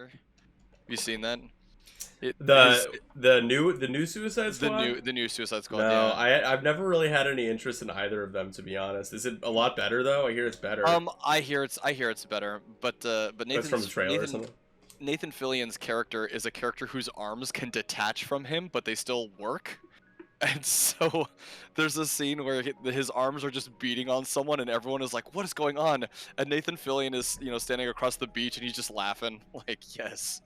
character. Have you seen that? The new Suicide Squad? The new Suicide Squad. No, Yeah. I've never really had any interest in either of them, to be honest. Is it a lot better though? I hear it's better. I hear it's better, but That's from the trailer or something. Nathan Fillion's character is a character whose arms can detach from him, but they still work. And so there's a scene where his arms are just beating on someone, and everyone is like, "What is going on?" And Nathan Fillion is, standing across the beach, and he's just laughing, like, "Yes,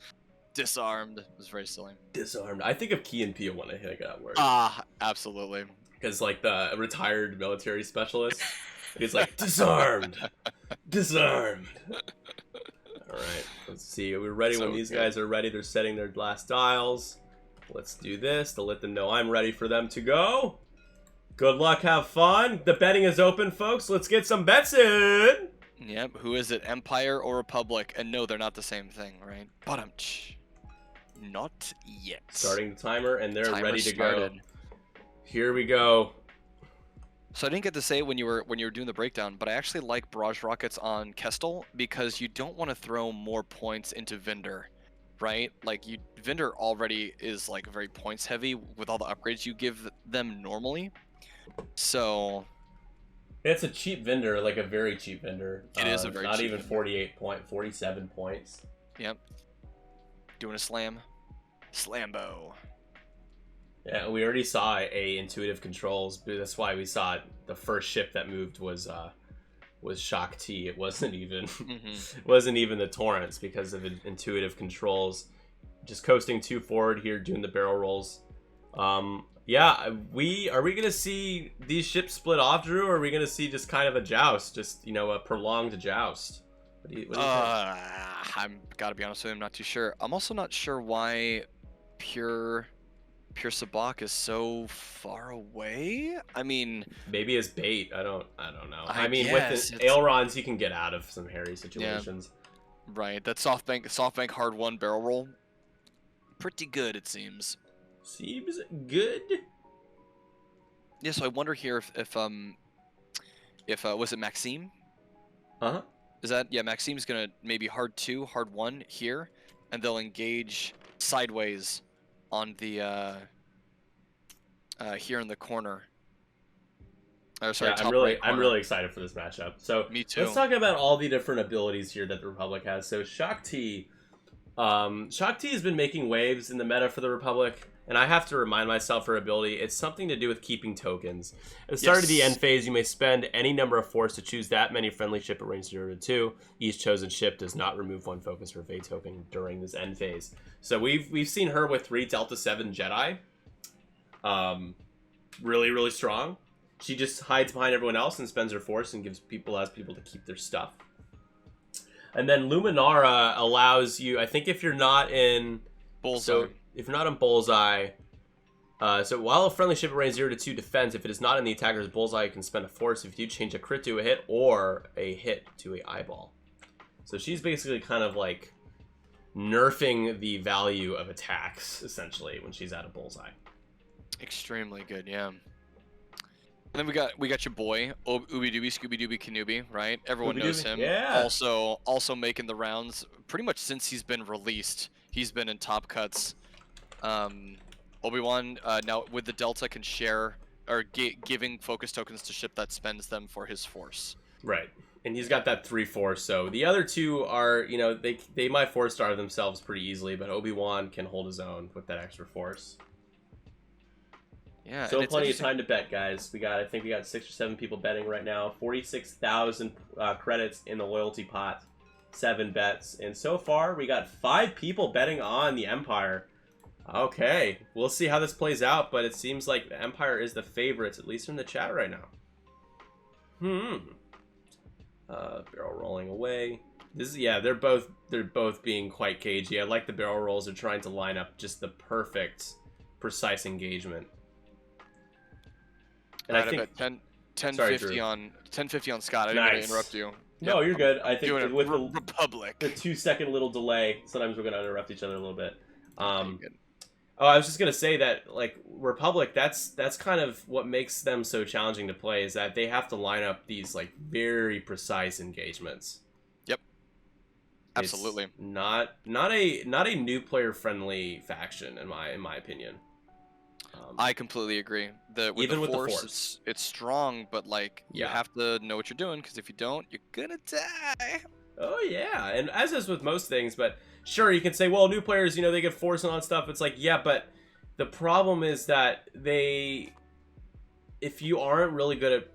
disarmed." It was very silly. Disarmed. I think of Key and Peele when I think of that word. Absolutely. Because like the retired military specialist, he's like, disarmed, disarmed. All right, let's see. We're ready when these guys are ready. They're setting their last dials. Let's do this to let them know I'm ready for them to go. Good luck, have fun. The betting is open, folks. Let's get some bets in. Yep. Who is it, Empire or Republic? And no, they're not the same thing, right? Not yet. Starting the timer, and they're ready to started. go. Here we go. So I didn't get to say it when you were doing the breakdown, but I actually like barrage rockets on Kestel because you don't want to throw more points into Vinder. Right? Like, Vinder already is, like, very points heavy with all the upgrades you give them normally. So... It's a cheap Vinder, like a very cheap Vinder. It is a very cheap not even Vinder. 47 points. Yep. Doing a slam. Slambo. Yeah, we already saw a intuitive controls, but that's why we saw the first ship that moved was Shock T. It wasn't even it wasn't even the Torrents because of intuitive controls. Just coasting 2 forward here, doing the barrel rolls. Yeah, are we gonna see these ships split off, Drew, or are we gonna see just kind of a joust, just a prolonged joust? What do you think? I'm gotta be honest with you, I'm not too sure. I'm also not sure why Pure Sabak is so far away. I mean, maybe as bait. I don't know. I mean, guess with the ailerons, he can get out of some hairy situations. Yeah, right. That SoftBank hard one barrel roll, pretty good it seems. Seems good. Yeah. So I wonder here if was it Maxime? Is that Maxime's gonna maybe hard 2, hard 1 here, and they'll engage sideways on the here in the corner. Sorry, yeah, I'm really excited for this matchup. So me too. Let's talk about all the different abilities here that the Republic has. So Shock T has been making waves in the meta for the Republic, and I have to remind myself her ability. It's something to do with keeping tokens. At the start of the end phase, you may spend any number of force to choose that many friendly ship at range 0 to 2. Each chosen ship does not remove 1 focus or evade token during this end phase. So we've seen her with 3 Delta 7 Jedi. Really, really strong. She just hides behind everyone else and spends her force and allows people to keep their stuff. And then Luminara allows you, I think if you're not in Bullseye. So if you're not in Bullseye, so while a friendly ship at range 0 to 2 defense, if it is not in the attacker's Bullseye, you can spend a force if you change a crit to a hit or a hit to a eyeball. So she's basically kind of like nerfing the value of attacks, essentially, when she's out of Bullseye. Extremely good, yeah. And then we got your boy Ooby Dooby Scooby Dooby Kenobi, right? Everyone knows him. Yeah. Also making the rounds pretty much since he's been released. He's been in top cuts. Obi-Wan now with the Delta can share or giving focus tokens to ship that spends them for his force. Right. And he's got that 3 force. So the other two are, they might 4-star themselves pretty easily, but Obi-Wan can hold his own with that extra force. Yeah, so plenty of time to bet, guys. I think we got 6 or 7 people betting right now. 46,000 credits in the loyalty pot. 7 bets, and so far we got 5 people betting on the Empire. Okay, we'll see how this plays out, but it seems like the Empire is the favorites, at least in the chat right now. Barrel rolling away. They're both being quite cagey. I like the barrel rolls. They're trying to line up just the perfect, precise engagement. And I think 1050 on Scott. I didn't mean to interrupt you. No, you're good. I think with the Republic, the 2-second little delay, sometimes we're gonna interrupt each other a little bit. I was just gonna say that like Republic, that's kind of what makes them so challenging to play is that they have to line up these like very precise engagements. Yep. Absolutely. It's not a new player friendly faction in my opinion. I completely agree. Even with the Force, Force. it's strong, but like you have to know what you're doing, because if you don't, you're gonna die. Oh yeah, and as is with most things, but sure, you can say, well, new players, they get Force and all that stuff. It's like, yeah, but the problem is that if you aren't really good at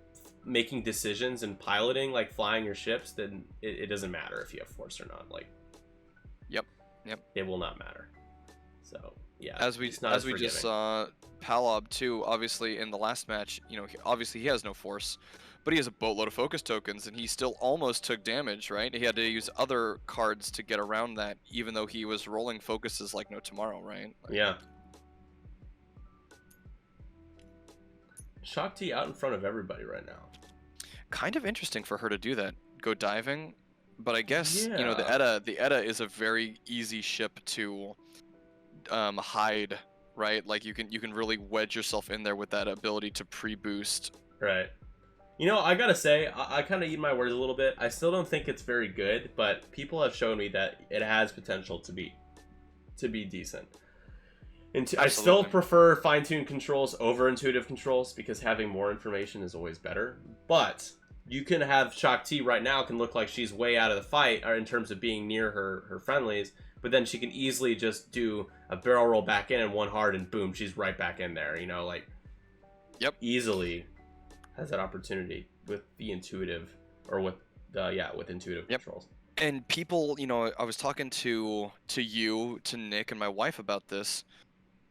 making decisions and piloting, like flying your ships, then it doesn't matter if you have Force or not. Like, yep, it will not matter. So yeah, as we just saw, Palob too. Obviously, in the last match, obviously he has no Force, but he has a boatload of focus tokens, and he still almost took damage. Right? He had to use other cards to get around that, even though he was rolling focuses like no tomorrow. Right? Like, yeah. Shock T out in front of everybody right now. Kind of interesting for her to do that. Go diving, but I guess the Edda is a very easy ship to hide, right? Like you can really wedge yourself in there with that ability to pre-boost. Right. I gotta say, I kind of eat my words a little bit. I still don't think it's very good, but people have shown me that it has potential to be decent. I still prefer fine-tuned controls over intuitive controls, because having more information is always better. But you can have Shock T right now can look like she's way out of the fight, or in terms of being near her friendlies, but then she can easily just do a barrel roll back in and one hard, and boom, she's right back in there. Like, yep, easily has that opportunity with the intuitive, or with intuitive controls. And people, I was talking to Nick and my wife about this.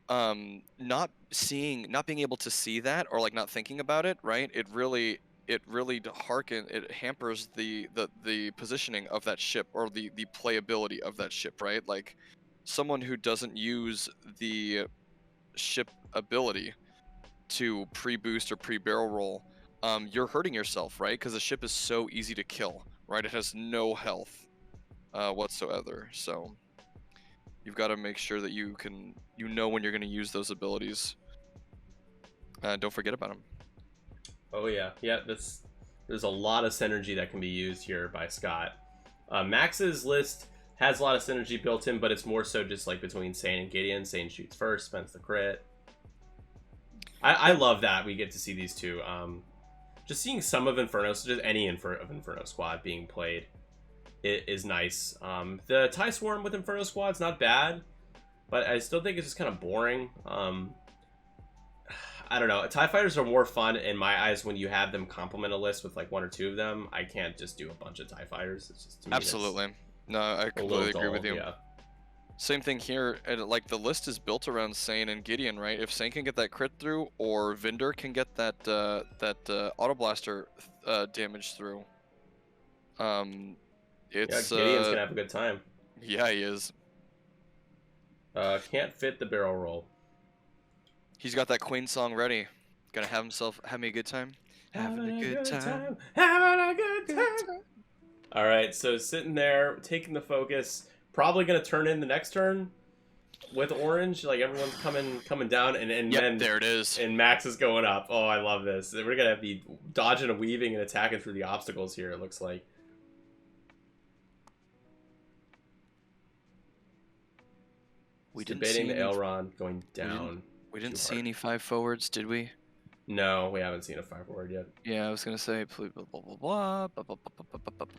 Not being able to see that, or like not thinking about it, right? It really hampers the positioning of that ship, or the playability of that ship, right? Like someone who doesn't use the ship ability to pre-boost or pre-barrel roll, you're hurting yourself, right? Because the ship is so easy to kill, right? It has no health whatsoever, so you've got to make sure that you know when you're going to use those abilities. Don't forget about them. Oh yeah, there's a lot of synergy that can be used here by Scott. Max's list has a lot of synergy built in, but it's more so just like between Sane and Gideon. Sane shoots first, spends the crit. I love that we get to see these two. Just seeing some of Inferno, so just any Inferno squad being played, it is nice. The TIE Swarm with Inferno squad's not bad, but I still think it's just kind of boring. I don't know. TIE Fighters are more fun in my eyes when you have them complement a list with like one or two of them. I can't just do a bunch of TIE Fighters. It's just, to me, absolutely. No, I completely agree with you. Yeah. Same thing here. Like the list is built around Sane and Gideon, right? If Sane can get that crit through, or Vinder can get that auto blaster damage through, Gideon's gonna have a good time. Yeah, he is. Can't fit the barrel roll. He's got that Queen song ready. Gonna have me a good time. Having a good time. Having a good time. All right, so sitting there, taking the focus. Probably gonna turn in the next turn with orange. Like everyone's coming down, and then there it is. And Max is going up. Oh, I love this. We're gonna be dodging and weaving and attacking through the obstacles here. It looks like. We didn't debating the aileron going down. We didn't see any 5 forwards, did we? No, we haven't seen a 5 forward yet. Yeah, I was gonna say blah blah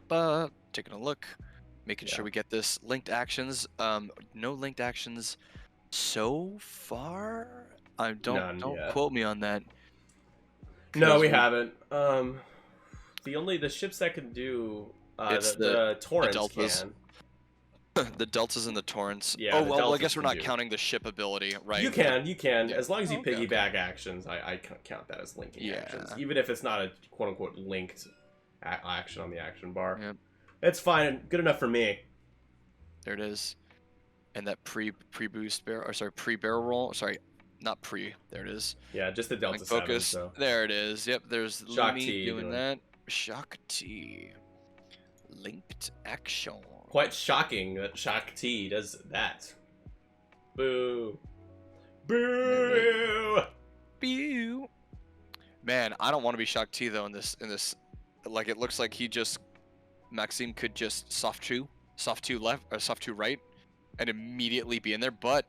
blah. Taking a look, making sure we get this linked actions. No linked actions so far. Don't quote me on that. No, we haven't. The ships that can do the Torrents can. The deltas and the torrents. Yeah. Oh well, I guess we're not counting the ship ability, right? You can, yeah. As long as you piggyback actions, I count that as linking actions, even if it's not a quote unquote linked action on the action bar. Yep. It's fine, good enough for me. There it is, and that pre-boost barrel, or sorry, pre-barrel roll. Sorry, not pre. There it is. Yeah, just the delta focus. 7. So. There it is. Yep. There's Shock Lumi T doing that. Shock T. Linked action. Quite shocking that Shock T does that. Boo. Boo. Boo. Man, I don't want to be Shock T though in this. Like it looks like Maxime could just soft chew soft 2 left or soft 2 right, and immediately be in there. But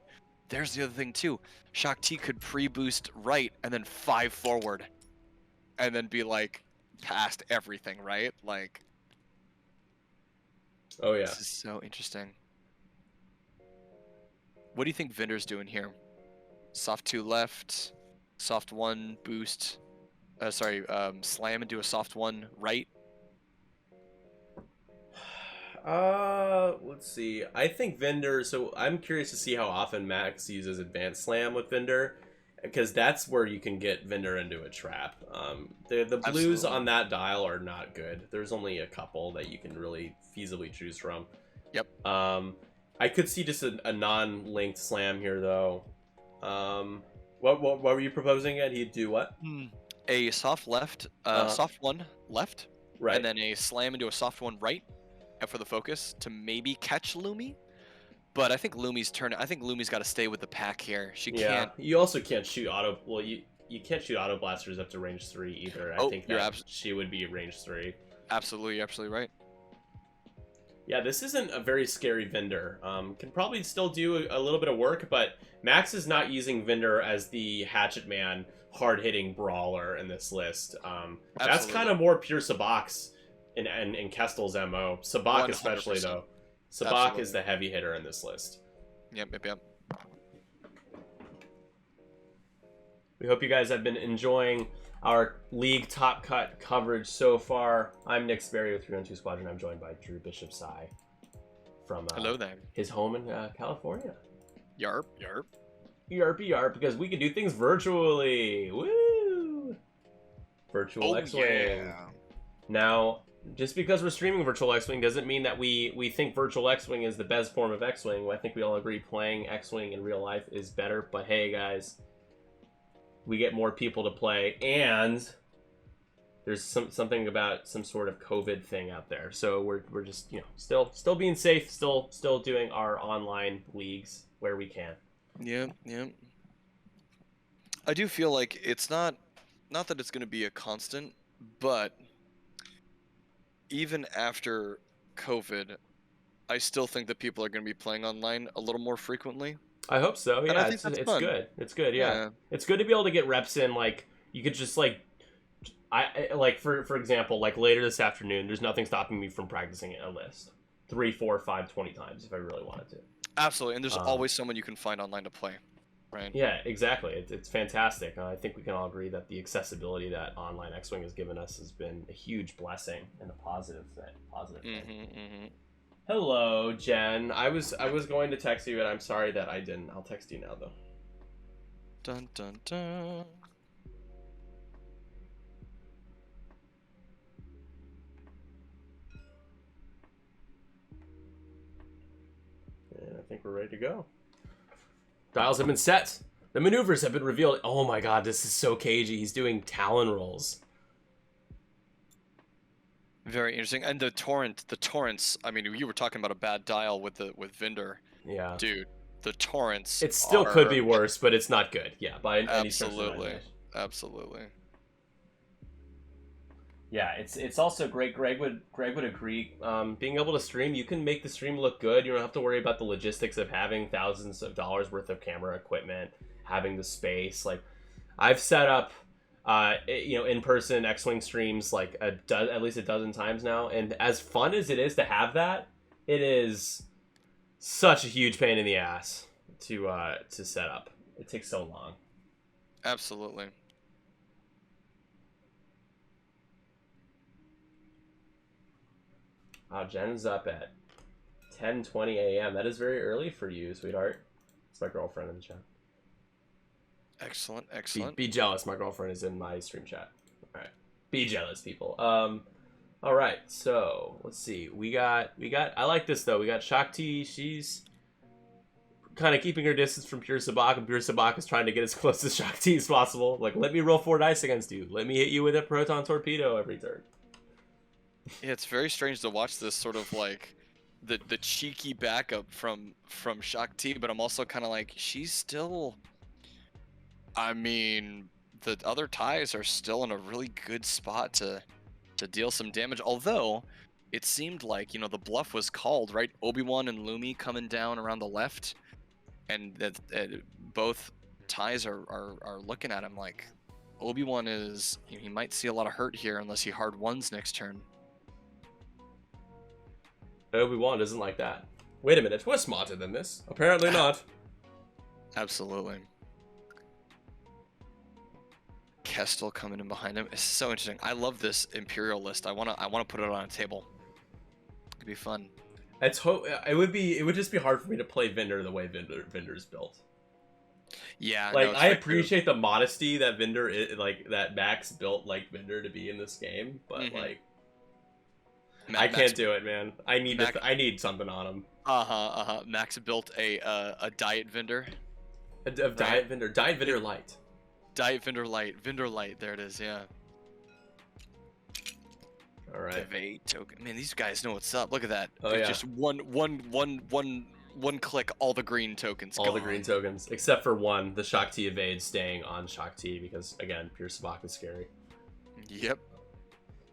there's the other thing too. Shock T could pre-boost right and then 5 forward, and then be like past everything, right? Like, oh yeah, this is so interesting. What do you think Vinder's doing here? Soft 2 left, soft 1 boost. Slam into a soft 1 right. Let's see. I think Vinder. So I'm curious to see how often Max uses Advanced Slam with Vinder, because that's where you can get Vinder into a trap. The blues on that dial are not good. There's only a couple that you can really feasibly choose from. Yep. I could see just a non-linked slam here though. What were you proposing? It he'd do what? A soft left, soft 1 left, right, and then a slam into a soft 1 right, for the focus to maybe catch Lumi. But I think Lumi's turn. I think Lumi's got to stay with the pack here. She can't. You also can't shoot auto. Well, you can't shoot auto blasters up to range 3 either. I think that she would be range 3. Absolutely, you're absolutely right. Yeah, this isn't a very scary Vinder. Can probably still do a little bit of work, but Max is not using Vinder as the Hatchet Man, hard-hitting brawler in this list. That's kind of more pure Sabac's in Kestel's MO. Sabak 100%. Especially, though. Sabak is the heavy hitter in this list. Yep. We hope you guys have been enjoying our League Top Cut coverage so far. I'm Nick Sperry with 312 Squadron. I'm joined by Drew Bishop Sai from hello there. His home in California. Yarp. Yarp, because we can do things virtually. Woo! Virtual X-Wing. Yeah. Now, just because we're streaming Virtual X-Wing doesn't mean that we think Virtual X-Wing is the best form of X-Wing. I think we all agree playing X-Wing in real life is better. But hey, guys, we get more people to play, and there's something about some sort of COVID thing out there. So we're just still being safe, still doing our online leagues where we can. Yeah. I do feel like it's not that it's going to be a constant, but even after COVID, I still think that people are going to be playing online a little more frequently. I hope so. Yeah, it's good. It's good. Yeah, it's good to be able to get reps in. Like, you could just for example, like later this afternoon, there's nothing stopping me from practicing a list 3, 4, 5, 20 times if I really wanted to. Absolutely, and there's always someone you can find online to play, right? Yeah, exactly. It's fantastic. I think we can all agree that the accessibility that online X-Wing has given us has been a huge blessing and a positive thing. Mm-hmm. Hello, Jen. I was going to text you, and I'm sorry that I didn't. I'll text you now, though. Dun dun dun. And I think we're ready to go. Dials have been set. The maneuvers have been revealed. Oh my god, this is so cagey. He's doing Talon rolls. Very interesting. And the torrents, I mean, you were talking about a bad dial with Vinder. Yeah. Dude, the torrents it still could be worse, but it's not good. Yeah, by any absolutely. Absolutely. Yeah, it's also great. Greg would agree. Being able to stream, you can make the stream look good. You don't have to worry about the logistics of having thousands of dollars worth of camera equipment, having the space. Like, I've set up in-person X-Wing streams like at least a dozen times now, and as fun as it is to have that, it is such a huge pain in the ass to set up. It takes so long. Absolutely. Wow, Jen's up at 10:20 a.m. That is very early for you, sweetheart. It's my girlfriend in the chat. Excellent. Be jealous. My girlfriend is in my stream chat. All right. Be jealous, people. All right. So let's see. We got. I like this though. We got Shakti. She's kind of keeping her distance from Pure Sabak, and Pure Sabak is trying to get as close to Shakti as possible. Like, let me roll 4 dice against you. Let me hit you with a proton torpedo every turn. Yeah, it's very strange to watch this sort of like the cheeky backup from Shakti, but I'm also kind of like, she's still. I mean, the other ties are still in a really good spot to deal some damage. Although, it seemed like, you know, the bluff was called, right? Obi-Wan and Lumi coming down around the left, and that both ties are looking at him like Obi-Wan is, he might see a lot of hurt here unless he hard ones next turn. Obi-Wan doesn't like that. Wait a minute, we're smarter than this. Apparently not. Absolutely. Kestel coming in behind him. It's so interesting. I love this Imperial list. I wanna put it on a table. It'd be fun. It would just be hard for me to play Vinder the way Vinder's built. Yeah, like no, I appreciate the modesty that that Max built like Vinder to be in this game, but like I can't do it, man. I need something on him. Max built a Diet Vinder. Diet Vinder Light. Diet Vinder Light. Vinder Light. There it is. Yeah. All right. Evade token. Man, these guys know what's up. Look at that. Oh yeah. Just one click. All the green tokens. All gone. The green tokens, except for one, the Shock T evade staying on Shock T because again, pure Sabak is scary. Yep.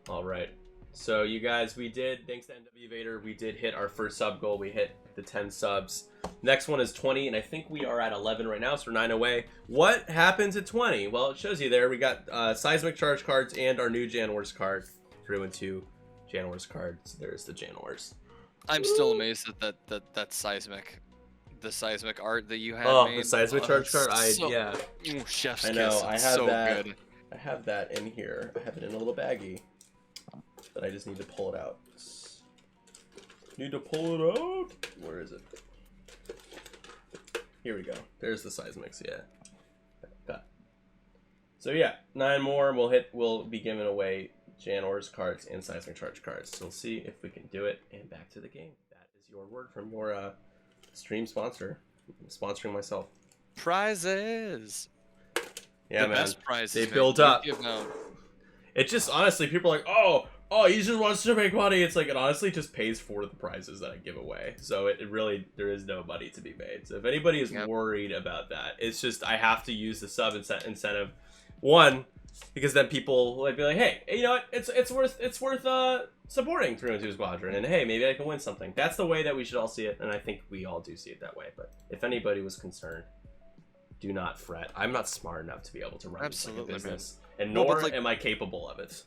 All right. So you guys, thanks to NW Vader, we did hit our first sub goal. We hit the 10 subs. Next one is 20, and I think we are at 11 right now, so we're 9 away. What happens at 20? Well, it shows you there. We got Seismic Charge cards and our new Janwars card. 3 and 2 Janwars cards. There's the Janwars. I'm still amazed at that Seismic. The Seismic art that you have made. The Seismic Charge card? Yeah. Ooh, chef's I know, kiss. I have so that. Good. I have that in here. I have it in a little baggie. But I just need to pull it out. Need to pull it out? Where is it? Here we go. There's the Seismics, yeah. Got. So yeah, 9 more and we'll be giving away Janwars cards and Seismic Charge cards. So we'll see if we can do it. And back to the game. That is your word from your stream sponsor. I'm sponsoring myself. Prizes. Yeah, the man. Best prizes, they build up. No. It just honestly, people are like, oh, he just wants to make money. It's like it honestly just pays for the prizes that I give away. So it really, there is no money to be made. So if anybody is worried about that, it's just I have to use the sub incentive. One, because then people will be like, hey, you know what? It's worth supporting 312 Squadron, and hey, maybe I can win something. That's the way that we should all see it, and I think we all do see it that way. But if anybody was concerned, do not fret. I'm not smart enough to be able to run this like a business, and nor am I capable of it.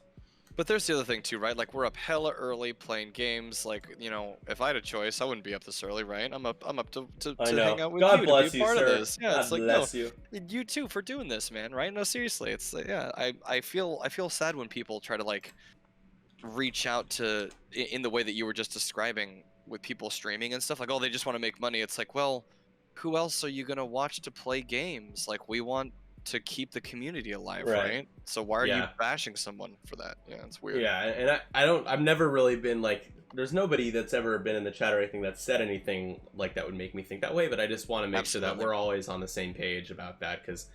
But there's the other thing too, right? Like we're up hella early playing games. Like, you know, if I had a choice, I wouldn't be up this early, right? I'm up to hang out with God you bless to be you, part sir. of this. Yeah, God it's like bless no, you. You too for doing this, man. Right? No, seriously, it's like, yeah. I feel sad when people try to like reach out to in the way that you were just describing with people streaming and stuff. Like, oh, they just want to make money. It's like, well, who else are you gonna watch to play games? Like, we want to keep the community alive, right? So why are you bashing someone for that? Yeah, it's weird. Yeah, and I've never really been like, there's nobody that's ever been in the chat or anything that said anything like that would make me think that way, but I just want to make sure that we're always on the same page about that, because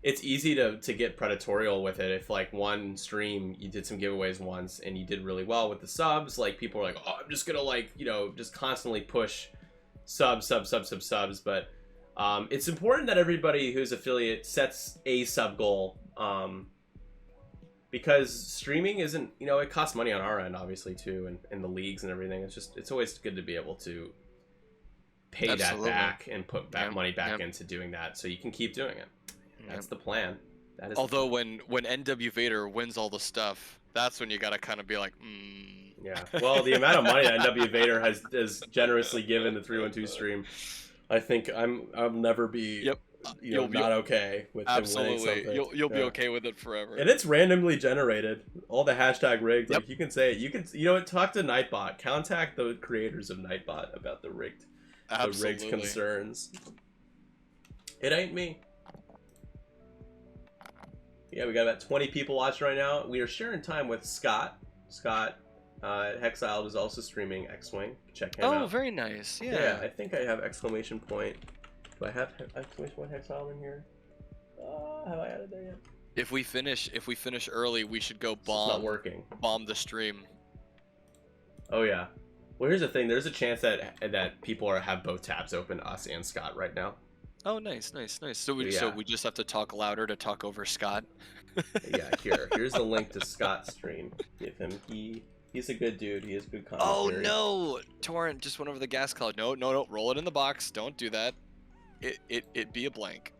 it's easy to get predatorial with it. If like one stream you did some giveaways once and you did really well with the subs, like people are like, oh, I'm just gonna like, you know, just constantly push subs, but it's important that everybody who's affiliate sets a sub goal, because streaming isn't, you know, it costs money on our end obviously too, and the leagues and everything. It's always good to be able to pay that back and put that money back into doing that, so you can keep doing it. That's the plan. That is. Although when NW Vader wins all the stuff, that's when you gotta kind of be like, Yeah. Well, the amount of money that NW Vader has generously given the 312 stream, I think I'll never be not okay with him winning something. You'll be okay with it forever. And it's randomly generated. All the hashtag rigged. Like you can say it. You can talk to Nightbot. Contact the creators of Nightbot about the rigged concerns. It ain't me. Yeah, we got about 20 people watching right now. We are sharing time with Scott. Hexiled is also streaming X-Wing. Check him out. Oh, very nice. Yeah, I think I have exclamation point. Do I have exclamation point Hexiled in here? Have I added there yet? If we finish early, we should go It's not working. Bomb the stream. Oh yeah. Well, here's the thing. There's a chance that people have both tabs open, us and Scott, right now. Oh, nice. So we just have to talk louder to talk over Scott. Yeah, here's the link to Scott's stream. Give him He's a good dude. He has good Oh commentary. no! Torrent just went over the gas cloud. No, no, no. Roll it in the box. Don't do that. It be a blank.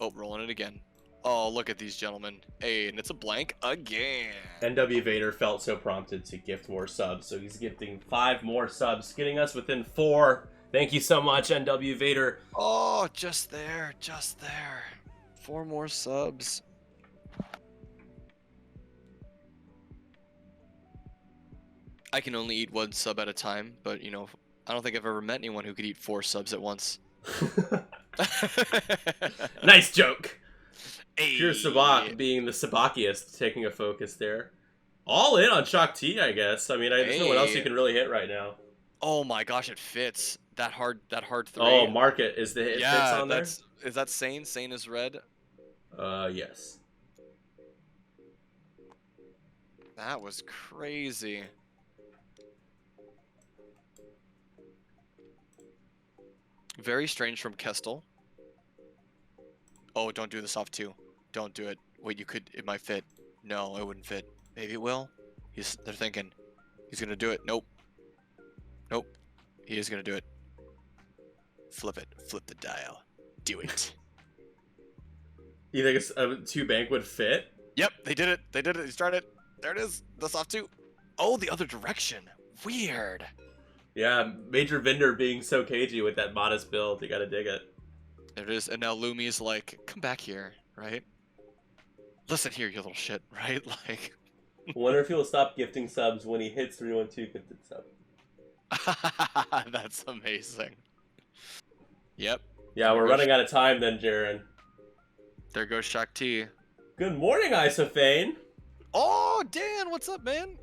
Oh, rolling it again. Oh, look at these gentlemen. Hey, and it's a blank again. NW Vader felt so prompted to gift more subs, so he's gifting 5 more subs, getting us within 4. Thank you so much, NW Vader. Oh, just there, just there. 4 more subs. I can only eat 1 sub at a time, but you know, I don't think I've ever met anyone who could eat 4 subs at once. Nice joke. Hey. Pure Sabak being the Sabakiest, taking a focus there. All in on Shock T, I guess. I mean, there's no one else you can really hit right now. Oh my gosh, it fits. That hard 3. Oh, mark it. Is the hit fits on there? Is that Sane? Sane is red? Yes. That was crazy. Very strange from Kestel. Oh, don't do this off 2. Don't do it. Wait, it might fit. No, it wouldn't fit. Maybe it will. They're thinking. He's gonna do it. Nope. Nope. He is gonna do it. Flip it. Flip the dial. Do it. You think a 2 bank would fit? Yep, they did it. They did it. He started. There it is. The soft 2. Oh, the other direction. Weird. Yeah, Major Vendor being so cagey with that modest build. You gotta dig it. There it is. And now Lumi's like, come back here, right? Listen here, you little shit, right? Like. Wonder if he'll stop gifting subs when he hits 312 gifted sub. That's amazing. Yep. Yeah, we're running out of time then, Jaren. There goes Shock T. Good morning, Isophane. Oh, Dan, what's up, man?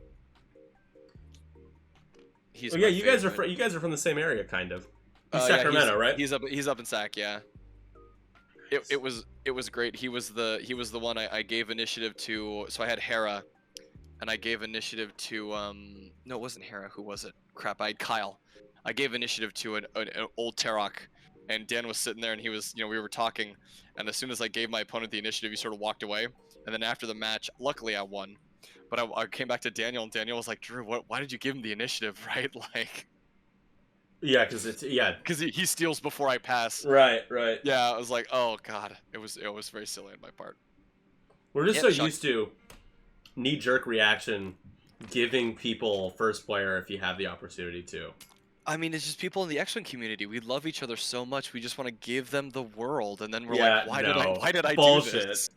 Oh yeah, you guys are from the same area, kind of. He's Sacramento, yeah, right? He's up in Sac, yeah. It was great. He was the one I gave initiative to. So I had Hera, and I gave initiative to no, it wasn't Hera. Who was it? Crap, I had Kyle. I gave initiative to an old Tarok, and Dan was sitting there, and he was, we were talking, and as soon as I gave my opponent the initiative, he sort of walked away, and then after the match, luckily I won, but I came back to Daniel, and Daniel was like, Drew, why did you give him the initiative, right? Like. Yeah, because he steals before I pass. Right. Yeah, I was like, oh god, it was very silly on my part. We're just so used to knee-jerk reaction, giving people first player if you have the opportunity to. I mean, it's just people in the X-Wing community. We love each other so much. We just want to give them the world, and then we're like, why did I do this?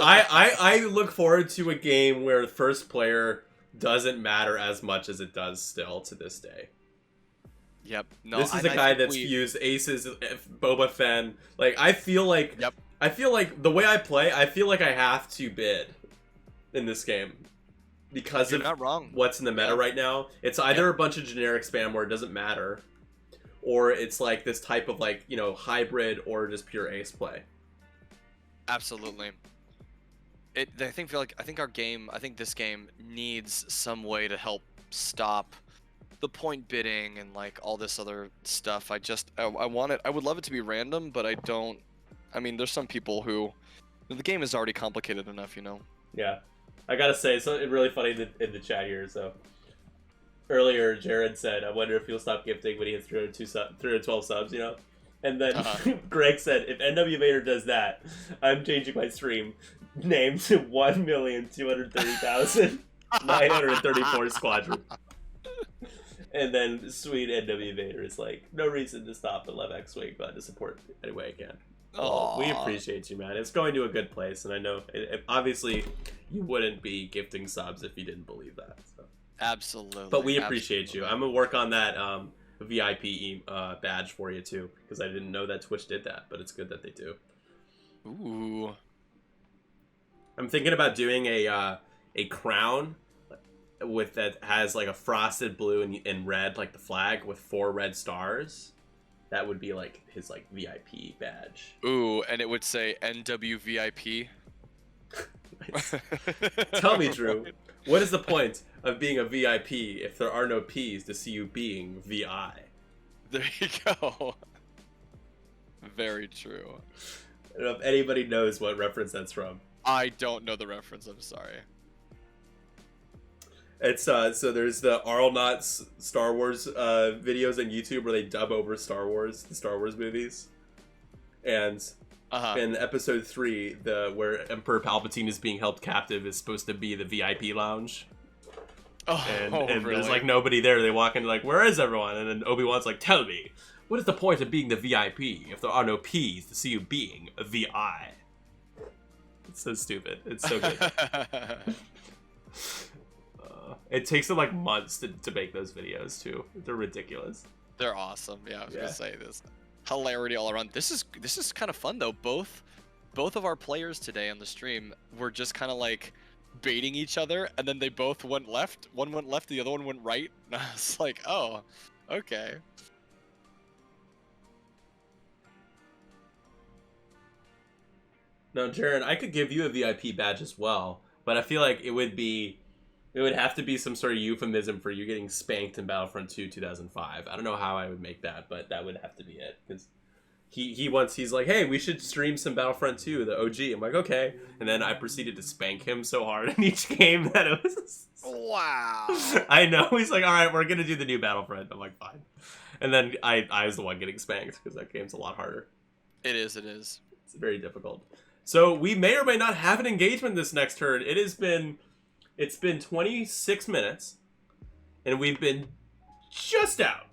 I look forward to a game where first player doesn't matter as much as it does still to this day. Yep. No, this is a guy that's used aces, Boba Fett. Like, I feel like the way I play, I feel like I have to bid in this game because You're not wrong. What's in the meta right now. It's either a bunch of generic spam where it doesn't matter, or it's like this type of like, hybrid or just pure ace play. Absolutely. I think this game needs some way to help stop the point bidding and like all this other stuff. I want it. I would love it to be random, but I don't. I mean, there's some people who the game is already complicated enough, Yeah, I gotta say, something really funny in the chat here. So earlier, Jared said, "I wonder if he'll stop gifting when he hits 312 subs." And then Greg said, "If NW Vader does that, I'm changing my stream name to 1,230,934 Squadron." And then sweet NW Vader is like, no reason to stop and love X-Wing, but to support any way I can. Well, we appreciate you, man. It's going to a good place, and I know, obviously, you wouldn't be gifting subs if you didn't believe that. So. Absolutely. But we appreciate you. I'm going to work on that VIP badge for you, too, because I didn't know that Twitch did that, but it's good that they do. Ooh. I'm thinking about doing a crown with that has like a frosted blue and red, like the flag with 4 red stars. That would be like his like VIP badge. Ooh, and it would say NWVIP. Nice. Tell me, Drew, what is the point of being a VIP if there are no P's to see you being VI? There you go. Very true. I don't know if anybody knows what reference that's from. I don't know the reference. I'm sorry. It's so there's the Arlnauts Star Wars videos on YouTube where they dub over the Star Wars movies, and in episode 3, where Emperor Palpatine is being held captive is supposed to be the VIP lounge. And really? There's like nobody there. They walk in like, where is everyone? And then Obi-Wan's like, tell me, what is the point of being the VIP if there are no P's to see you being a VI? It's so stupid. It's so good. It takes them like months to make those videos too. They're ridiculous. They're awesome. Yeah, I was gonna say this. Hilarity all around. This is kind of fun though. Both of our players today on the stream were just kind of like baiting each other, and then they both went left. One went left, the other one went right. And I was like, oh, okay. No, Jaren, I could give you a VIP badge as well, but I feel like it would have to be some sort of euphemism for you getting spanked in Battlefront 2 2005. I don't know how I would make that, but that would have to be it. Because he's like, hey, we should stream some Battlefront 2, the OG. I'm like, okay. And then I proceeded to spank him so hard in each game that it was... Wow. I know. He's like, all right, we're going to do the new Battlefront. I'm like, fine. And then I was the one getting spanked because that game's a lot harder. It is. It's very difficult. So we may or may not have an engagement this next turn. It's been 26 minutes, and we've been just out.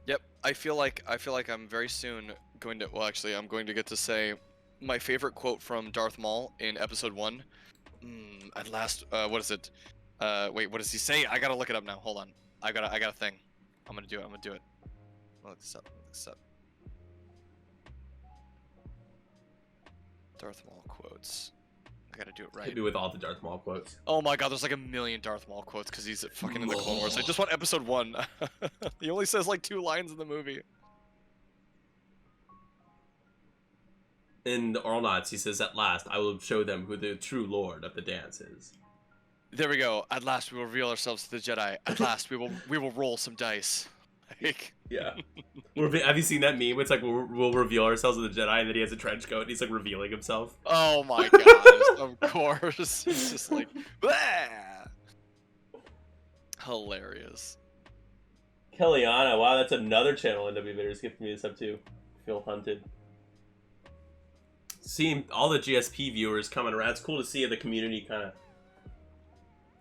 Yep, I feel like I'm very soon going to. Well, actually, I'm going to get to say my favorite quote from Darth Maul in Episode 1. At last, what is it? Wait, what does he say? I gotta look it up now. Hold on. I got a thing. I'm gonna do it. Look this up. Darth Maul quotes. I gotta do it right. Maybe with all the Darth Maul quotes. Oh my god, there's like a million Darth Maul quotes because he's fucking in the Clone Wars. I just want Episode 1. He only says like 2 lines in the movie. In the Arlnauts, he says, at last, I will show them who the true lord of the dance is. There we go. At last, we will reveal ourselves to the Jedi. At last, we will roll some dice. Like... Yeah. Have you seen that meme? It's like, we'll reveal ourselves to the Jedi, and then he has a trench coat, and he's like revealing himself. Oh my gosh, of course. He's just like, bah! Hilarious. Kellyanna, wow, that's another channel NW Bitters gifted me this up too. Feel hunted. Seeing all the GSP viewers coming around, it's cool to see the community kind of.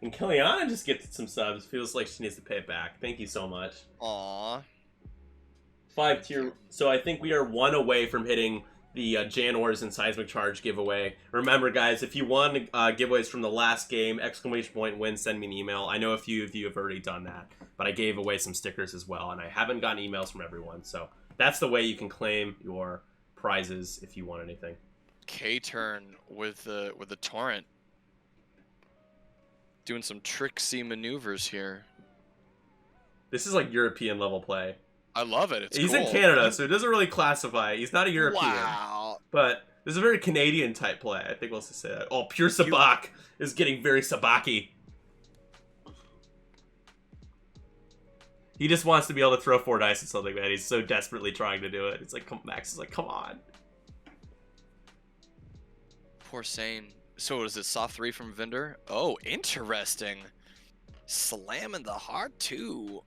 And Kellyanna just gets some subs. Feels like she needs to pay it back. Thank you so much. Aww. 5 tier. So I think we are 1 away from hitting the Jan Ors and Seismic Charge giveaway. Remember, guys, if you won giveaways from the last game, !win, send me an email. I know a few of you have already done that, but I gave away some stickers as well, and I haven't gotten emails from everyone. So that's the way you can claim your prizes if you want anything. K-turn with the torrent. Doing some tricksy maneuvers here. This is like European level play. I love it. He's cool. in Canada, so it doesn't really classify. He's not a European. Wow. But this is a very Canadian type play. I think we'll just say that. Oh, Pure Sabak is getting very Sabaki. He just wants to be able to throw 4 dice at something, man. He's so desperately trying to do it. It's like, Max is like, come on. Poor Sane. So what is it, soft 3 from Vendor? Oh, interesting. Slamming the hard 2.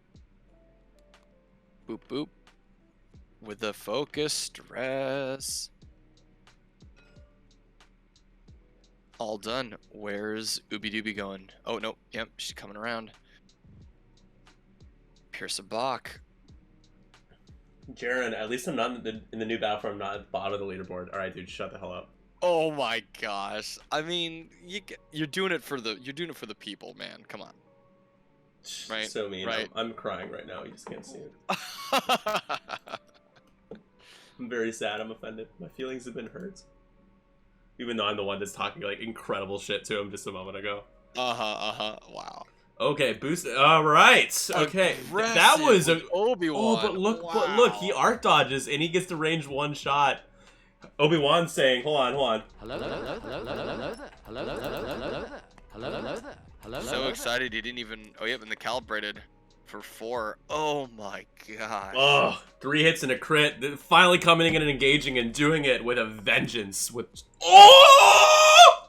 Boop, boop. With the focus stress. All done. Where's Ooby Dooby going? Oh, no. Yep, she's coming around. Pierce a Bach. Jaren, at least I'm not in the new Battlefront. I'm not at the bottom of the leaderboard. All right, dude, shut the hell up. Oh my gosh! I mean, you're doing it for the people, man. Come on. Right? So mean. Right? I'm crying right now. You just can't see it. I'm very sad. I'm offended. My feelings have been hurt. Even though I'm the one that's talking like incredible shit to him just a moment ago. Wow. Okay, boost. All right. Okay, that was a Obi-Wan. Oh, but look, he arc dodges and he gets to range 1 shot. Obi-Wan saying, hold on. Hello. So excited he didn't even. Oh, yep, and the calibrated for 4. Oh my gosh. Oh, 3 hits and a crit. Finally coming in and engaging and doing it with a vengeance. Oh!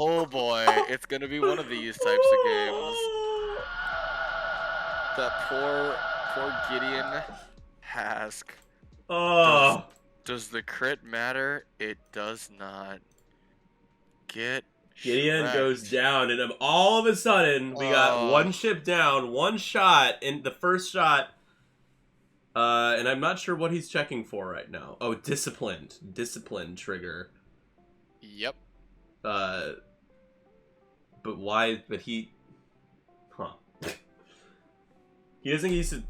Oh boy, it's gonna be one of these types of games. That poor Gideon Hask. Oh. Does the crit matter? It does not. Get Gideon wrecked. goes down, and all of a sudden, we got one ship down, one shot, in the first shot. And I'm not sure what he's checking for right now. Oh, disciplined. Disciplined trigger. Yep. But why? But he... Huh. He doesn't use it.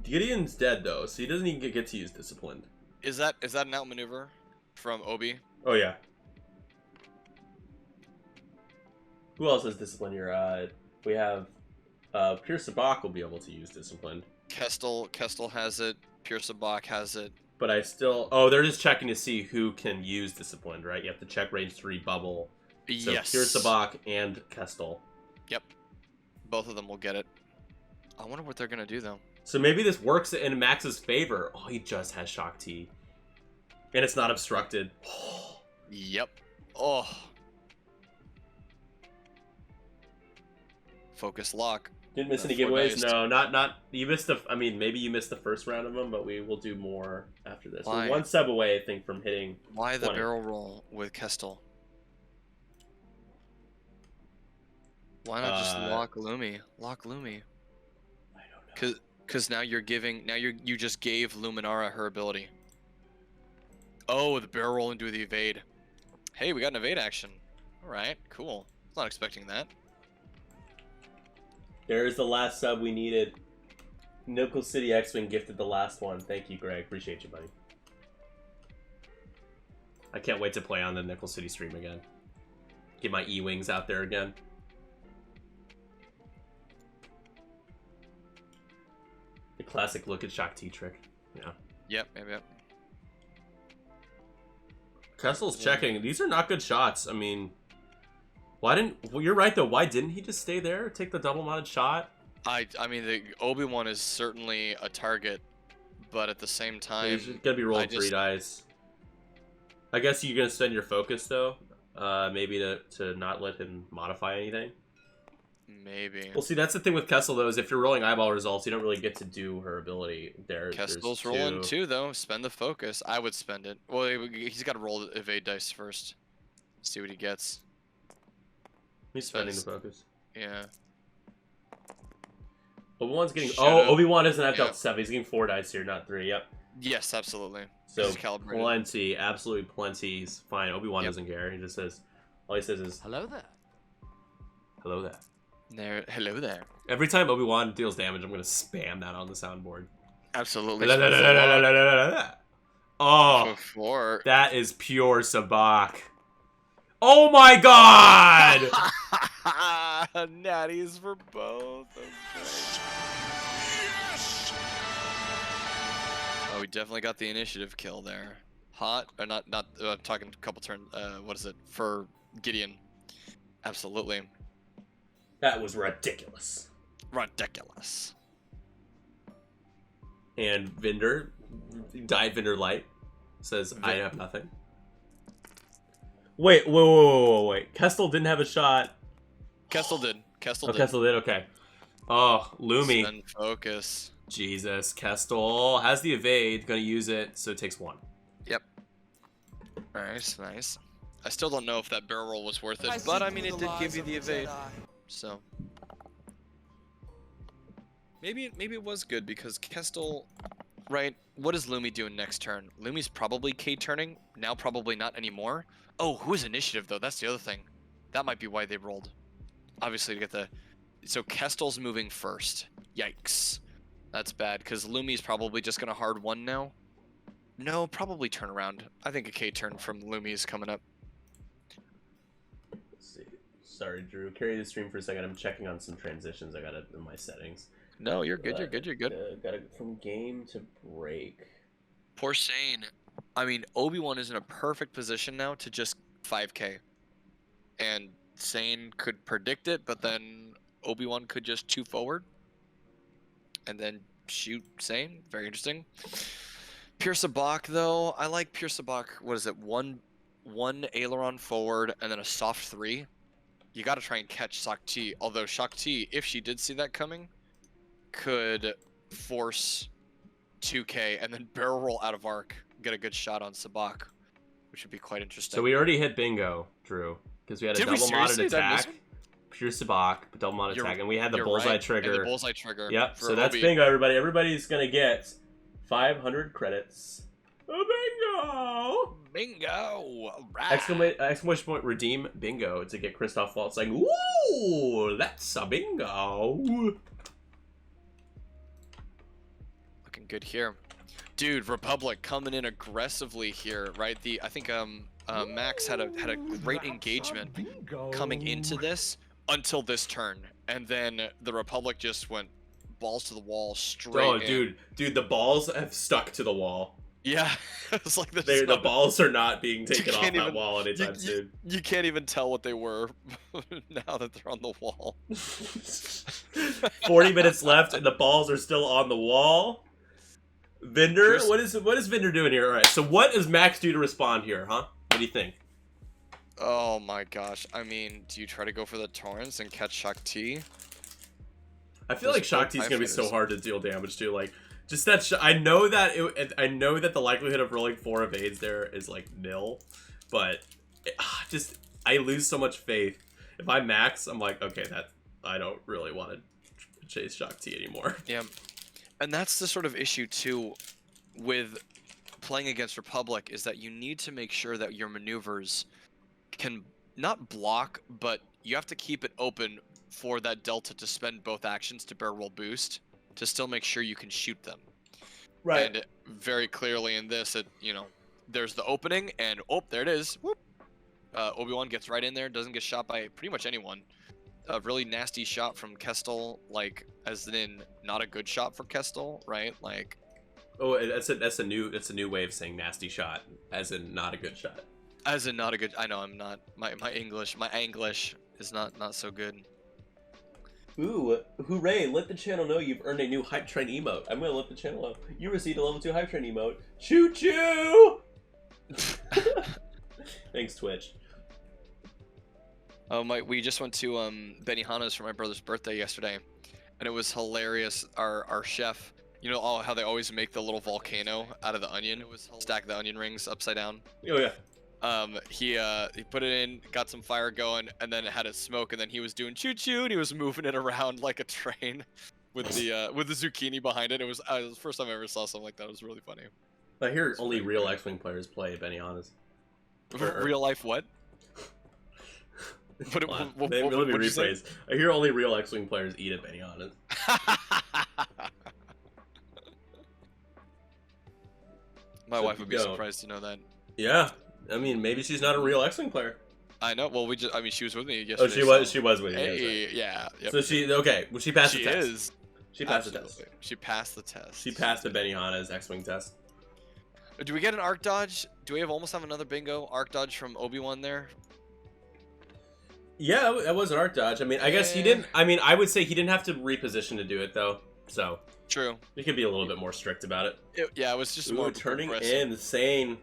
Gideon's dead, though, so he doesn't even get to use disciplined. Is that an outmaneuver from Obi? Oh, yeah. Who else has discipline here? We have... Pure Sabak will be able to use disciplined. Kestel has it. Pure Sabak has it. But I still... Oh, they're just checking to see who can use disciplined, right? You have to check range 3 bubble. So yes. Pure Sabak and Kestel. Yep. Both of them will get it. I wonder what they're going to do, though. So maybe this works in Max's favor. Oh, he just has Shock T. And it's not obstructed. Yep. Oh. Focus lock. Didn't miss any giveaways? No, not. You missed the... I mean, maybe you missed the first round of them, but we will do more after this. Why? We're one sub away, I think, from hitting Why the 20. barrel roll with Kestel? Why not just lock Lumi? Lock Lumi. I don't know. Because now you're giving... Now you just gave Luminara her ability. Oh, the barrel roll into the evade. Hey, we got an evade action. Alright, cool. I was not expecting that. There's the last sub we needed. Nickel City X-Wing gifted the last one. Thank you, Greg. Appreciate you, buddy. I can't wait to play on the Nickel City stream again. Get my E-Wings out there again. The classic look at Shock T trick. Yeah. Yep. Kessel's checking. These are not good shots. I mean... Why didn't... Well, you're right, though. Why didn't he just stay there? Take the double-mounted shot? I mean, the Obi-Wan is certainly a target, but at the same time... He's gonna be rolling 3 dice. I guess you're gonna spend your focus, though. Maybe to not let him modify anything. Maybe. Well, see, that's the thing with Kessel, though, is if you're rolling eyeball results, you don't really get to do her ability there. Kessel's rolling 2, though. Spend the focus. I would spend it. Well, he's got to roll the evade dice first. See what he gets. He's spending the focus. Yeah. Obi-Wan's getting... Oh, Obi-Wan doesn't have to up 7. He's getting 4 dice here, not 3. Yep. Yes, absolutely. So, plenty. Absolutely plenty. He's fine. Obi-Wan doesn't care. He just says... All he says is... Hello there. Hello there. Hello there. Every time Obi-Wan deals damage, I'm going to spam that on the soundboard. Absolutely. Oh, that is pure Sabak. Oh my god! Natties for both. Oh, we definitely got the initiative kill there. Hot, or not? Talking a couple turns. What is it for Gideon? Absolutely. That was ridiculous. Ridiculous. And Vinder, Diet Vinder Light, says, I have nothing. Wait. Kestel didn't have a shot. Kestel did. Kestel did, okay. Oh, Lumi. Spend focus. Jesus, Kestel has the evade, gonna use it, so it takes 1. Yep. Nice. I still don't know if that barrel roll was worth it, but I mean, it did give you the evade. So. Maybe it was good because Kestel, right? What is Lumi doing next turn? Lumi's probably K-turning. Now probably not anymore. Oh, who is initiative though? That's the other thing. That might be why they rolled. Obviously to get the... So Kestel's moving first. Yikes. That's bad because Lumi's probably just going to hard 1 now. No, probably turn around. I think a K-turn from Lumi is coming up. Let's see. Sorry, Drew. Carry the stream for a second. I'm checking on some transitions. I got it in my settings. No, you're good. You're good. Got it from game to break. Poor Shane. I mean, Obi-Wan is in a perfect position now to just 5k. And Sane could predict it, but then Obi-Wan could just 2 forward. And then shoot Sane. Very interesting. Pure Sabak, though. I like Pure Sabak. What is it? One aileron forward and then a soft 3. you got to try and catch Shakti. Although Shakti, if she did see that coming, could force 2K and then barrel roll out of arc, get a good shot on Sabak, which would be quite interesting. So we already hit bingo, Drew, because we had a double modded attack, pure Sabak, double modded attack, and we had the bullseye trigger. And the bullseye trigger. Yep. So that's bingo, everybody. Everybody's gonna get 500 credits. Bingo! Bingo! Right. Exclamation point, redeem bingo to get Christoph Waltz saying, "Woo! That's a bingo!" Looking good here. Dude, Republic coming in aggressively here, right? I think Max had a great engagement coming into this until this turn. And then the Republic just went balls to the wall straight in. Dude, the balls have stuck to the wall. Yeah, it's like the balls are not being taken off that wall anytime soon. You can't even tell what they were now that they're on the wall. 40 minutes left, and the balls are still on the wall. Vinder, what is Vinder doing here? All right, so what does Max do to respond here, huh? What do you think? Oh my gosh, I mean, do you try to go for the Torrents and catch Shakti? I feel like Shakti's gonna be so hard to deal damage to, like. Just that I know that the likelihood of rolling 4 evades there is like nil, but I lose so much faith. If I max, I'm like, okay, that I don't really want to chase Shakti anymore. Yeah, and that's the sort of issue too with playing against Republic, is that you need to make sure that your maneuvers can not block, but you have to keep it open for that Delta to spend both actions to barrel roll boost, to still make sure you can shoot them. Right. And very clearly in this, there's the opening, and there it is. Whoop. Obi-Wan gets right in there, doesn't get shot by pretty much anyone. A really nasty shot from Kestel, like, as in not a good shot for Kestel, right? Like, oh, that's a new way of saying nasty shot, as in not a good shot. As in not a good. I know I'm not. My English is not so good. Ooh, hooray, let the channel know you've earned a new Hype Train emote. I'm gonna let the channel know. You received a level 2 Hype Train emote. Choo choo! Thanks, Twitch. Oh, we just went to Benihana's for my brother's birthday yesterday, and it was hilarious. Our chef, you know how they always make the little volcano out of the onion? Stack the onion rings upside down. Oh yeah. He put it in, got some fire going, and then it had it smoke, and then he was doing choo-choo, and he was moving it around like a train with the zucchini behind it. It was the first time I ever saw something like that. It was really funny. I hear only real X-Wing players play Benihana's. Real life what? Let me rephrase. I hear only real X-Wing players eat at Benihana's. My wife would be surprised to know that. Yeah. I mean, maybe she's not a real X-Wing player. I know. Well, she was with me yesterday. Oh, she was with you. Hey, yeah. Yep. So she passed the test. She passed the test. She passed the test. She passed the Benihana's X-Wing test. Do we get an arc dodge? Do we almost have another bingo arc dodge from Obi-Wan there? Yeah, that was an arc dodge. I mean, I guess he didn't. I mean, I would say he didn't have to reposition to do it though. So true. We could be a little bit more strict about it. Yeah, it was just more turning progressive. insane.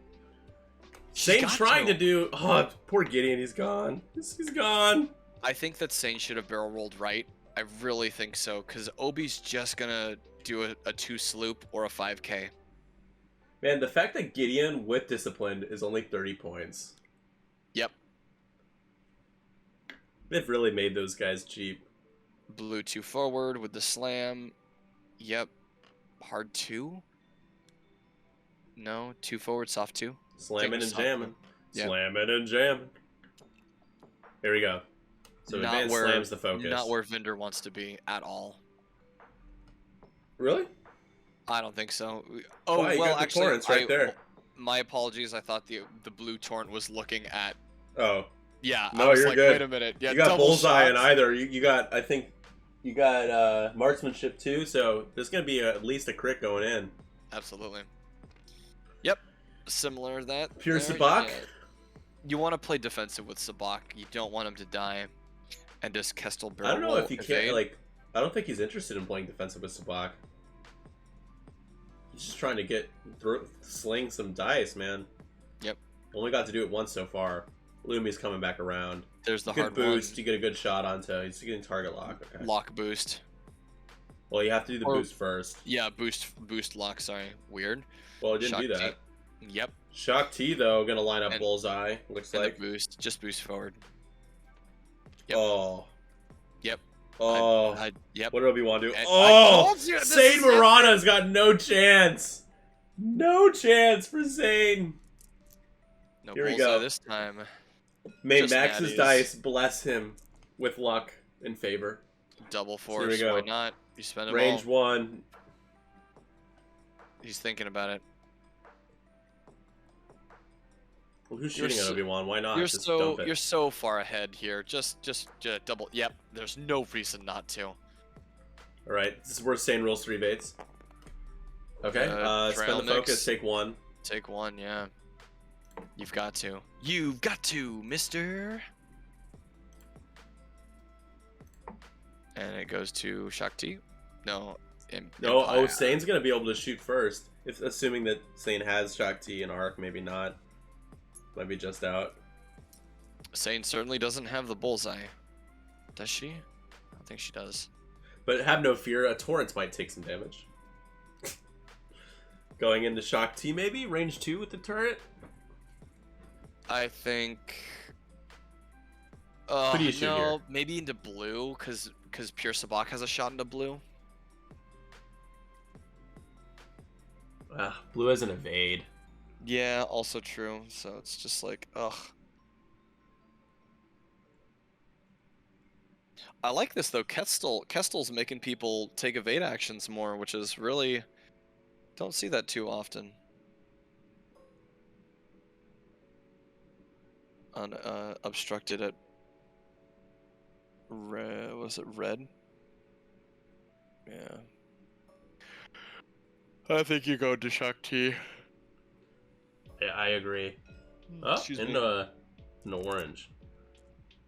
Sane trying to do. Oh, poor Gideon. He's gone. He's gone. I think that Sane should have barrel rolled right. I really think so, because Obi's just gonna do a 2 sloop or a 5K. Man, the fact that Gideon with discipline is only 30 points. Yep. They've really made those guys cheap. Blue 2 forward with the slam. Yep. Hard 2? No, 2 forward, soft 2. Slamming and jamming. Yep. Slamming and jamming. Here we go. So advanced slams the focus. Not where Vinder wants to be at all. Really? I don't think so. Oh, well, got the actually, torrents right there. My apologies. I thought the blue torrent was looking at. Oh. Yeah. No, you're good. Wait a minute. Yeah, you got bullseye in either. You got. I think you got marksmanship too. So there's gonna be at least a crit going in. Absolutely. Yep. Similar to that. Pure Sabak. You want to play defensive with Sabak. You don't want him to die, and just Kestel barrel. I don't know if he can. Like, I don't think he's interested in playing defensive with Sabak. He's just trying to sling some dice, man. Yep. Only got to do it once so far. Lumi's coming back around. There's the good hard boost. one. You get a good shot onto. He's getting target lock. Okay. Lock boost. Well, you have to do the boost first. Yeah, boost lock. Sorry, weird. Well, it didn't do that. Yep. Shock T though, gonna line up bullseye. Looks like boost. Just boost forward. Yep. Oh. Yep. Oh. Yep. What did Obi-Wan do? Oh! Zane Marana's got no chance. No chance for Zane. No Here we go. This time. May Max's dice bless him with luck in favor. Double force. Here we go. Why not? You spend it Range all. 1. He's thinking about it. Well, who's shooting at Obi-Wan? Why not? You're so far ahead here. Just double. Yep. There's no reason not to. All right. This is where Sane rolls 3 baits. Okay. Spend the focus. Take 1. Take 1. Yeah. You've got to. You've got to, mister. And it goes to Shock T. No. No. Oh, Sane's gonna be able to shoot first. If assuming that Sane has Shock T and Arc, maybe not. Might be just out. Sane certainly doesn't have the bullseye. Does she? I don't think she does. But have no fear, a Torrents might take some damage. Going into Shock T maybe? Range 2 with the turret? I think... Who do you shoot here? Maybe into blue, because Pure Sabak has a shot into blue. Blue has an evade. Yeah, also true. So it's just like, ugh. I like this though. Kestel's making people take evade actions more, which is really don't see that too often. Obstructed at red. Was it red? Yeah. I think you go to Shock T. Yeah, I agree. Oh, in orange.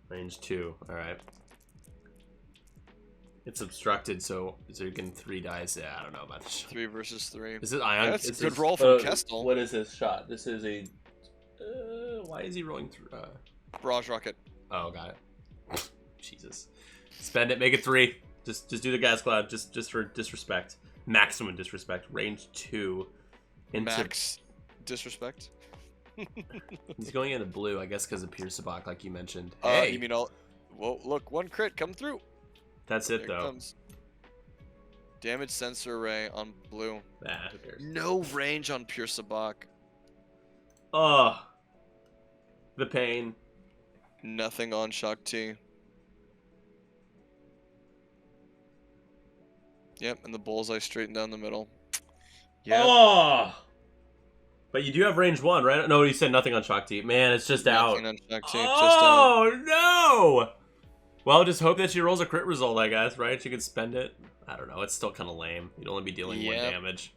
Range 2. All right. It's obstructed, so you can 3 dice. Yeah, I don't know about this. 3 versus 3. This is Ion. That's a good roll from Kestel. What is his shot? This is a. Why is he rolling through? Barrage rocket. Oh, got it. Jesus. Spend it. Make it 3. Just do the gas cloud. Just for disrespect. Maximum disrespect. Range 2. Max disrespect. He's going into blue, I guess, because of Pure Sabak, like you mentioned. Hey, you mean all? Well, look, 1 crit come through. That's it, though. Comes. Damage sensor array on blue. Who cares? No range on Pure Sabak. Oh, the pain. Nothing on Shock T. Yep, and the bullseye straightened down the middle. Yeah. Oh! But you do have range 1, right? No, you said nothing on Shock T. Man, it's just nothing out. On Shock T, oh, no! Well, just hope that she rolls a crit result, I guess, right? She could spend it. I don't know. It's still kind of lame. You'd only be dealing 1 damage.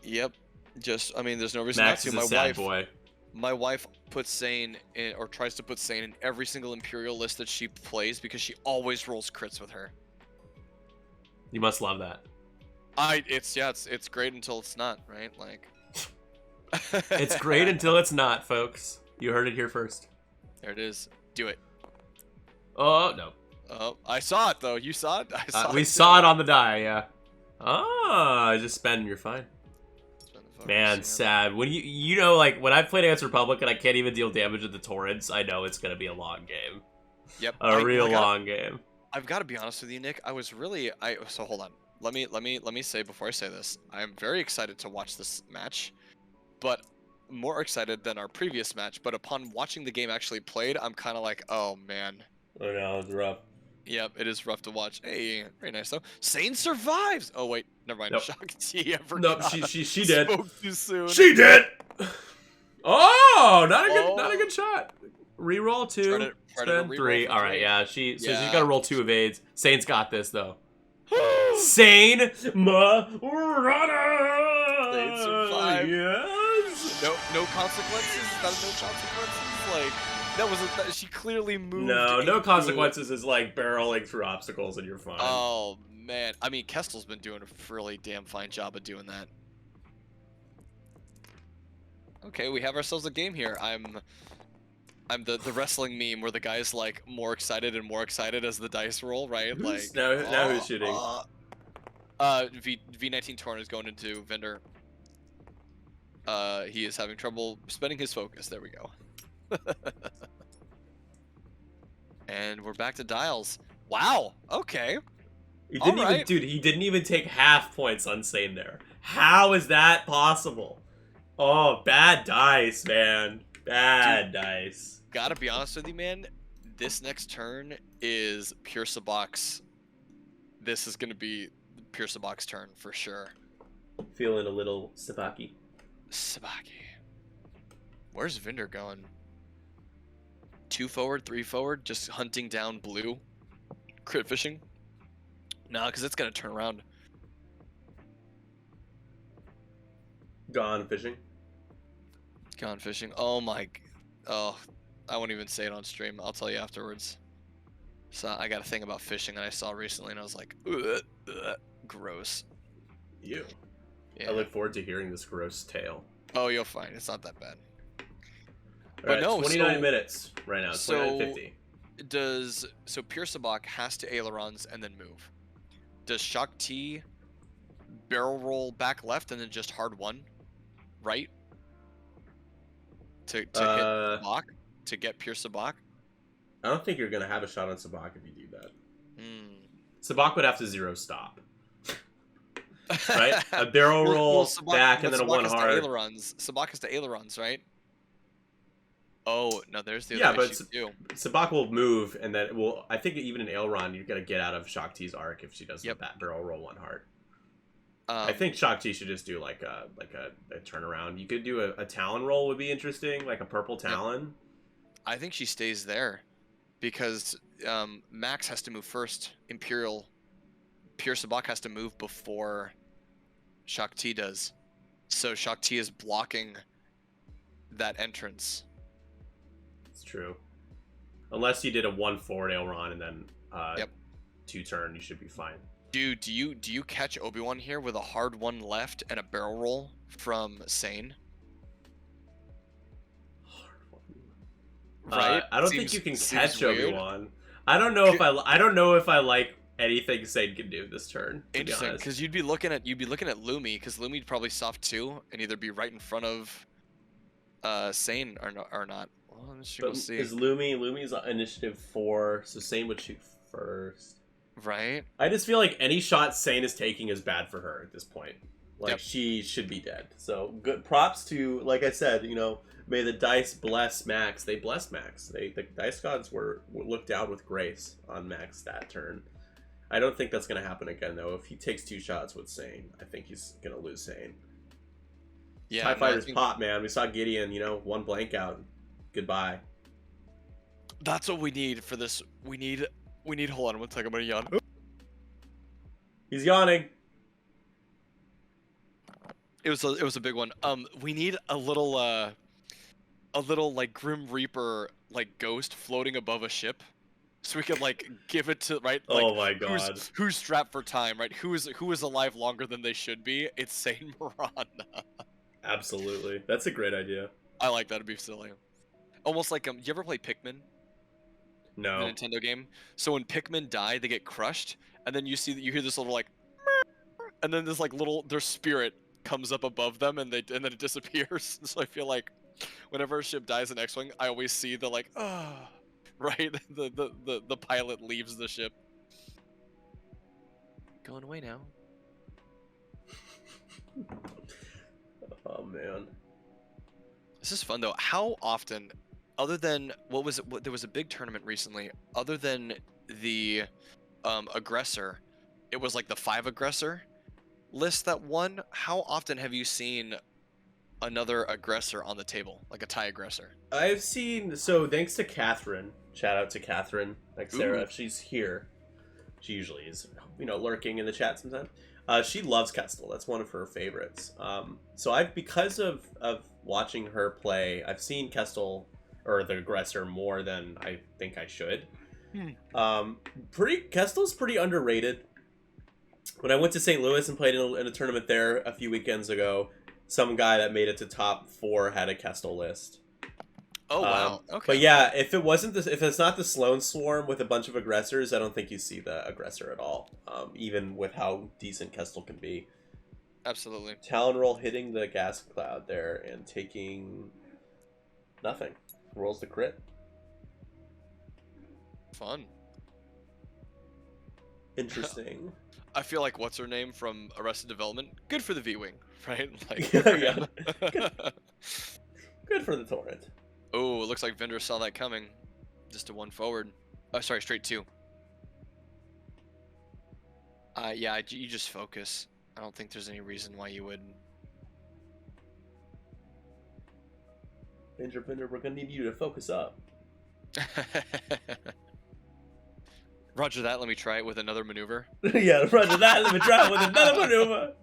Yep. Just, I mean, there's no reason Max not to. Is a sad boy. My wife puts Sane in, or tries to put Sane in every single Imperial list that she plays because she always rolls crits with her. You must love that. It's great until it's not, right? Like. It's great until it's not, folks. You heard it here first. There it is. Do it. Oh, no. Oh, I saw it, though. You saw it? We saw it on the die, yeah. Oh, just spend and you're fine. Man, sad. When you know, like, when I played against Republic and I can't even deal damage with the Torrents, I know it's going to be a long game. Yep. A real long game. I've got to be honest with you, Nick. So hold on. Let me say before I say this, I'm very excited to watch this match, but more excited than our previous match. But upon watching the game actually played, I'm kind of like, oh man. Oh no, it's rough. Yep, it is rough to watch. Hey, very nice though. Sane survives. Oh wait, never mind. Nope. Shock T. Nope, she did. Spoke too soon. She did. Oh, not a good shot. Reroll 2, spend 3. All right, yeah. She's got to roll 2 evades. Sane's got this though. Sane Marana. Sane survived. Yes. No consequences. Is that no consequences? Like. She clearly moved. No consequences is like barreling through obstacles and you're fine. Oh man, I mean Kestel's been doing a really damn fine job of doing that. Okay, we have ourselves a game here. I'm the wrestling meme where the guy's like more excited as the dice roll, right? Like now who's shooting? V19 Torn is going into Vendor. He is having trouble spending his focus. There we go. And we're back to dials. Wow. Okay. He didn't even, dude. He didn't even take half points on Sane there. How is that possible? Oh, bad dice, man. Bad dice. Gotta be honest with you, man. This next turn is pure Sabac's. This is gonna be pure Sabac's turn for sure. Feeling a little Sabaki. Sabaki. Where's Vinder going? 2 forward, 3 forward, just hunting down blue. Crit fishing. No, because it's gonna turn around. Gone fishing. Gone fishing. Oh my. Oh, I won't even say it on stream. I'll tell you afterwards. So I got a thing about fishing that I saw recently, and I was like, gross. Ew. Yeah. I look forward to hearing this gross tale. Oh, you'll find it's not that bad. But no, 29 minutes right now. 29:50. So Pure Sabak has to ailerons and then move. Does Shock T barrel roll back left and then just hard 1 right to hit Sabak to get Pure Sabak? I don't think you're gonna have a shot on Sabak if you do that. Sabak would have to 0 stop. Right? A barrel roll back and then a 1 hard. Sabak has to ailerons, right? Oh no, there's the other issue too. Sabak will move, and then will. I think even in aileron, you're gonna get out of Shock T's arc if she does that barrel roll 1 hard. I think Shock T should just do like a turnaround. You could do a Talon roll would be interesting, like a purple Talon. I think she stays there because Max has to move first. Pure Sabak has to move before Shock T does. So Shock T is blocking that entrance. It's true. Unless you did a 1 forward aileron and then 2 turn, you should be fine. Dude, do you catch Obi-Wan here with a hard 1 left and a barrel roll from Sane? Right? I don't think you can catch Obi-Wan. I don't know if I like anything Sane can do this turn. Interesting, because you'd be looking at Lumi, because Lumi'd probably soft 2 and either be right in front of Sane or not. Well, we'll see. Is Lumi's initiative 4, so Sane would shoot first. Right. I just feel like any shot Sane is taking is bad for her at this point. Like she should be dead. So good props to, like I said, may the dice bless Max. They blessed Max. The dice gods were looked down with grace on Max that turn. I don't think that's gonna happen again though. If he takes 2 shots with Sane, I think he's gonna lose Sane. Yeah, TIE Fighters pop, man. We saw Gideon, 1 blank out. Goodbye. That's what we need for this. We need. Hold on one second. I'm gonna yawn. He's yawning. It was a big one. We need a little like Grim Reaper like ghost floating above a ship, so we could like give it to Like, oh my god. Who's strapped for time? Right? Who is alive longer than they should be? It's Sane Miranda. Absolutely. That's a great idea. I like that. It'd be silly. Almost like you ever play Pikmin? No. The Nintendo game. So when Pikmin die, they get crushed, and then you hear this little like, and then this like their spirit comes up above them, and then it disappears. So I feel like whenever a ship dies in X-Wing, I always see the like, right, the pilot leaves the ship. Going away now. Oh man. This is fun though. How often, other than there was a big tournament recently, other than the aggressor, it was like the 5 aggressor list that won. How often have you seen another aggressor on the table, like a TIE aggressor? I've seen, so thanks to Catherine, shout out to Catherine, like Sarah, if she's here. She usually is, lurking in the chat sometimes. She loves Kestel. That's one of her favorites. So because of watching her play, I've seen Kestel, or the aggressor, more than I think I should. Kestel's pretty underrated. When I went to St. Louis and played in a tournament there a few weekends ago, some guy that made it to top 4 had a Kestel list. Oh wow. Okay. But yeah, if it's not the Sloan Swarm with a bunch of aggressors, I don't think you see the aggressor at all. Even with how decent Kestel can be. Absolutely. Talon roll hitting the gas cloud there and taking nothing. Rolls the crit. Fun. Interesting. I feel like what's her name from Arrested Development? Good for the V-Wing, right? Like, yeah. Good for the torrent. Oh, it looks like Vendor saw that coming. Just a 1 forward. Oh, sorry, straight 2. Yeah, you just focus. I don't think there's any reason why you would. Vendor, we're gonna need you to focus up. Roger that, let me try it with another maneuver. Yeah, roger that, let me try it with another maneuver.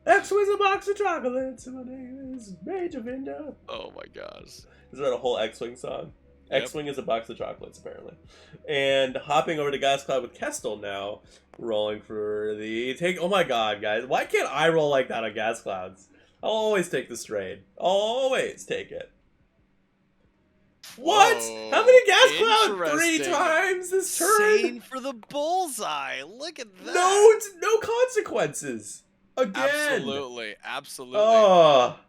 X-Wing's a box of chocolates, and my name is Major Vendor. Oh my gosh. Is that a whole X-Wing song? Yep. X-Wing is a box of chocolates, apparently. And hopping over to Gas Cloud with Kestel now, rolling for the take. Oh my god, guys. Why can't I roll like that on Gas Clouds? I'll always take the straight. Always take it. What? Whoa, how many Gas Cloud? 3 times this turn? Sane for the bullseye. Look at that. No consequences. Again. Absolutely. Oh,